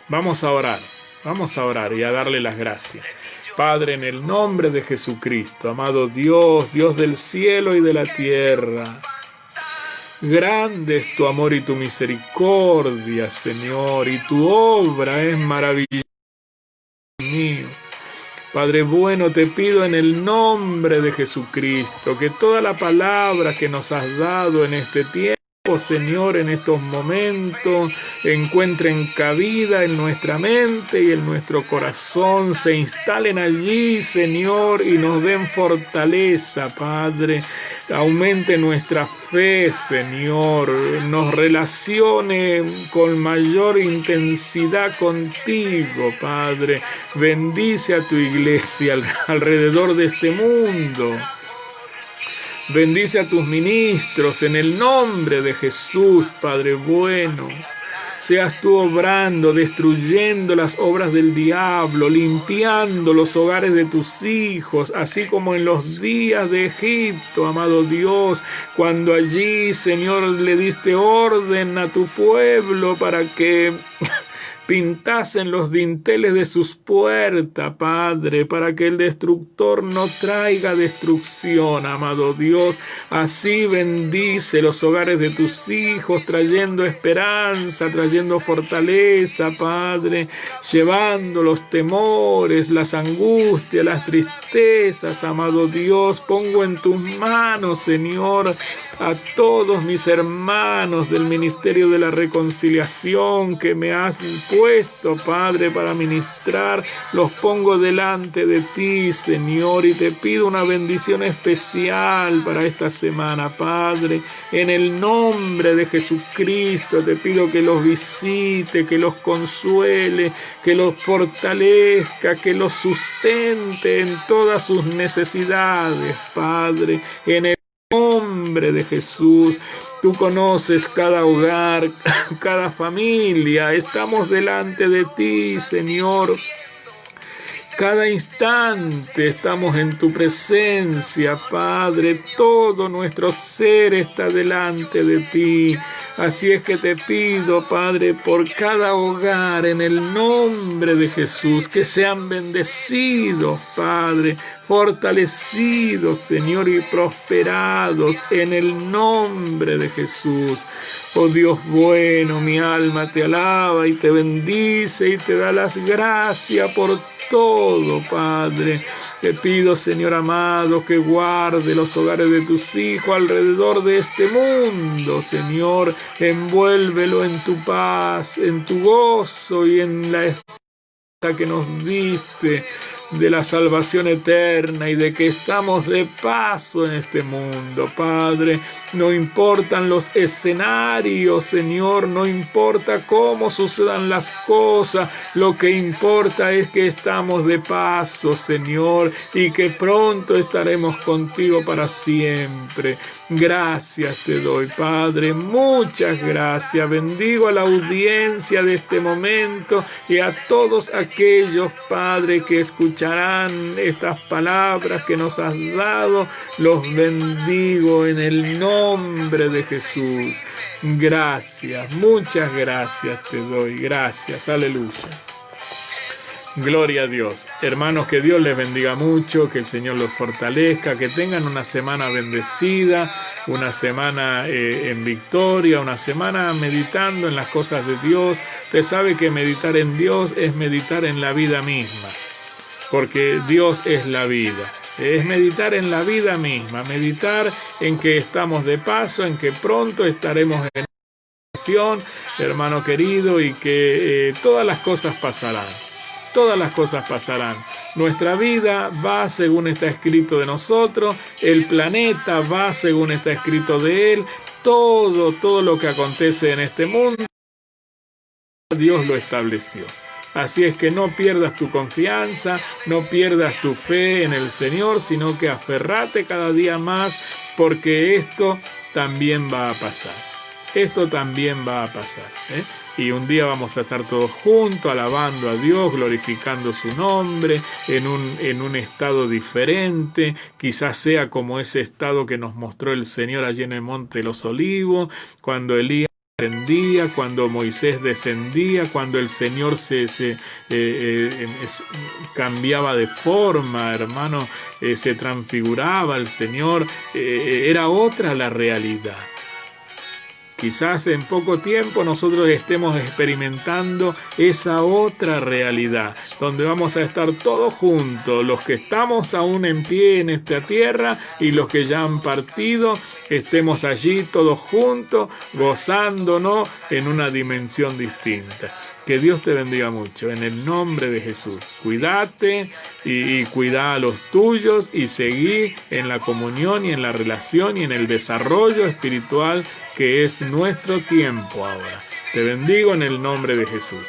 S1: Vamos a orar y a darle las gracias. Padre, en el nombre de Jesucristo, amado Dios, Dios del cielo y de la tierra, grande es tu amor y tu misericordia, Señor, y tu obra es maravillosa, mío. Padre bueno, te pido en el nombre de Jesucristo que toda la palabra que nos has dado en este tiempo, Señor, en estos momentos, encuentren cabida en nuestra mente y en nuestro corazón, se instalen allí, Señor, y nos den fortaleza, Padre. Aumente nuestra fe, Señor, nos relacione con mayor intensidad contigo, Padre. Bendice a tu iglesia alrededor de este mundo. Bendice a tus ministros en el nombre de Jesús, Padre bueno. Seas tú obrando, destruyendo las obras del diablo, limpiando los hogares de tus hijos, así como en los días de Egipto, amado Dios, cuando allí, Señor, le diste orden a tu pueblo para que pintasen los dinteles de sus puertas, Padre, para que el destructor no traiga destrucción, amado Dios. Así bendice los hogares de tus hijos, trayendo esperanza, trayendo fortaleza, Padre, llevando los temores, las angustias, las tristezas, amado Dios. Pongo en tus manos, Señor, a todos mis hermanos del Ministerio de la Reconciliación que me has puesto, Padre, para ministrar. Los pongo delante de ti, Señor, y te pido una bendición especial para esta semana, Padre. En el nombre de Jesucristo te pido que los visite, que los consuele, que los fortalezca, que los sustente en todas sus necesidades, Padre. En el nombre de Jesús, tú conoces cada hogar, cada familia. Estamos delante de ti, Señor. Cada instante estamos en tu presencia, Padre. Todo nuestro ser está delante de ti. Así es que te pido, Padre, por cada hogar, en el nombre de Jesús, que sean bendecidos, Padre, fortalecidos, Señor, y prosperados en el nombre de Jesús. Oh Dios bueno, mi alma te alaba y te bendice y te da las gracias por todo, Padre. Te pido, Señor amado, que guarde los hogares de tus hijos alrededor de este mundo, Señor. Envuélvelo en tu paz, en tu gozo y en la esperanza que nos diste de la salvación eterna y de que estamos de paso en este mundo, Padre. No importan los escenarios, Señor, no importa cómo sucedan las cosas, lo que importa es que estamos de paso, Señor, y que pronto estaremos contigo para siempre. Gracias te doy, Padre, muchas gracias. Bendigo a la audiencia de este momento y a todos aquellos, Padre, que escucharán estas palabras que nos has dado. Los bendigo en el nombre de Jesús. Gracias, muchas gracias te doy. Gracias, aleluya. Gloria a Dios. Hermanos, que Dios les bendiga mucho, que el Señor los fortalezca, que tengan una semana bendecida, una semana en victoria, una semana meditando en las cosas de Dios. Usted sabe que meditar en Dios es meditar en la vida misma, porque Dios es la vida. Es meditar en la vida misma, meditar en que estamos de paso, en que pronto estaremos en oración, hermano querido, y que todas las cosas pasarán. Todas las cosas pasarán. Nuestra vida va según está escrito de nosotros, el planeta va según está escrito de él, todo lo que acontece en este mundo, Dios lo estableció. Así es que no pierdas tu confianza, no pierdas tu fe en el Señor, sino que aferrate cada día más, porque esto también va a pasar. Esto también va a pasar, ¿eh? Y un día vamos a estar todos juntos, alabando a Dios, glorificando su nombre, en un estado diferente. Quizás sea como ese estado que nos mostró el Señor allí en el Monte de los Olivos, cuando Elías descendía, cuando Moisés descendía, cuando el Señor cambiaba de forma, hermano, se transfiguraba el Señor, era otra la realidad. Quizás en poco tiempo nosotros estemos experimentando esa otra realidad, donde vamos a estar todos juntos, los que estamos aún en pie en esta tierra y los que ya han partido, estemos allí todos juntos, gozándonos en una dimensión distinta. Que Dios te bendiga mucho, en el nombre de Jesús. Cuídate y cuida a los tuyos y seguí en la comunión y en la relación y en el desarrollo espiritual que es nuestro tiempo ahora. Te bendigo en el nombre de Jesús.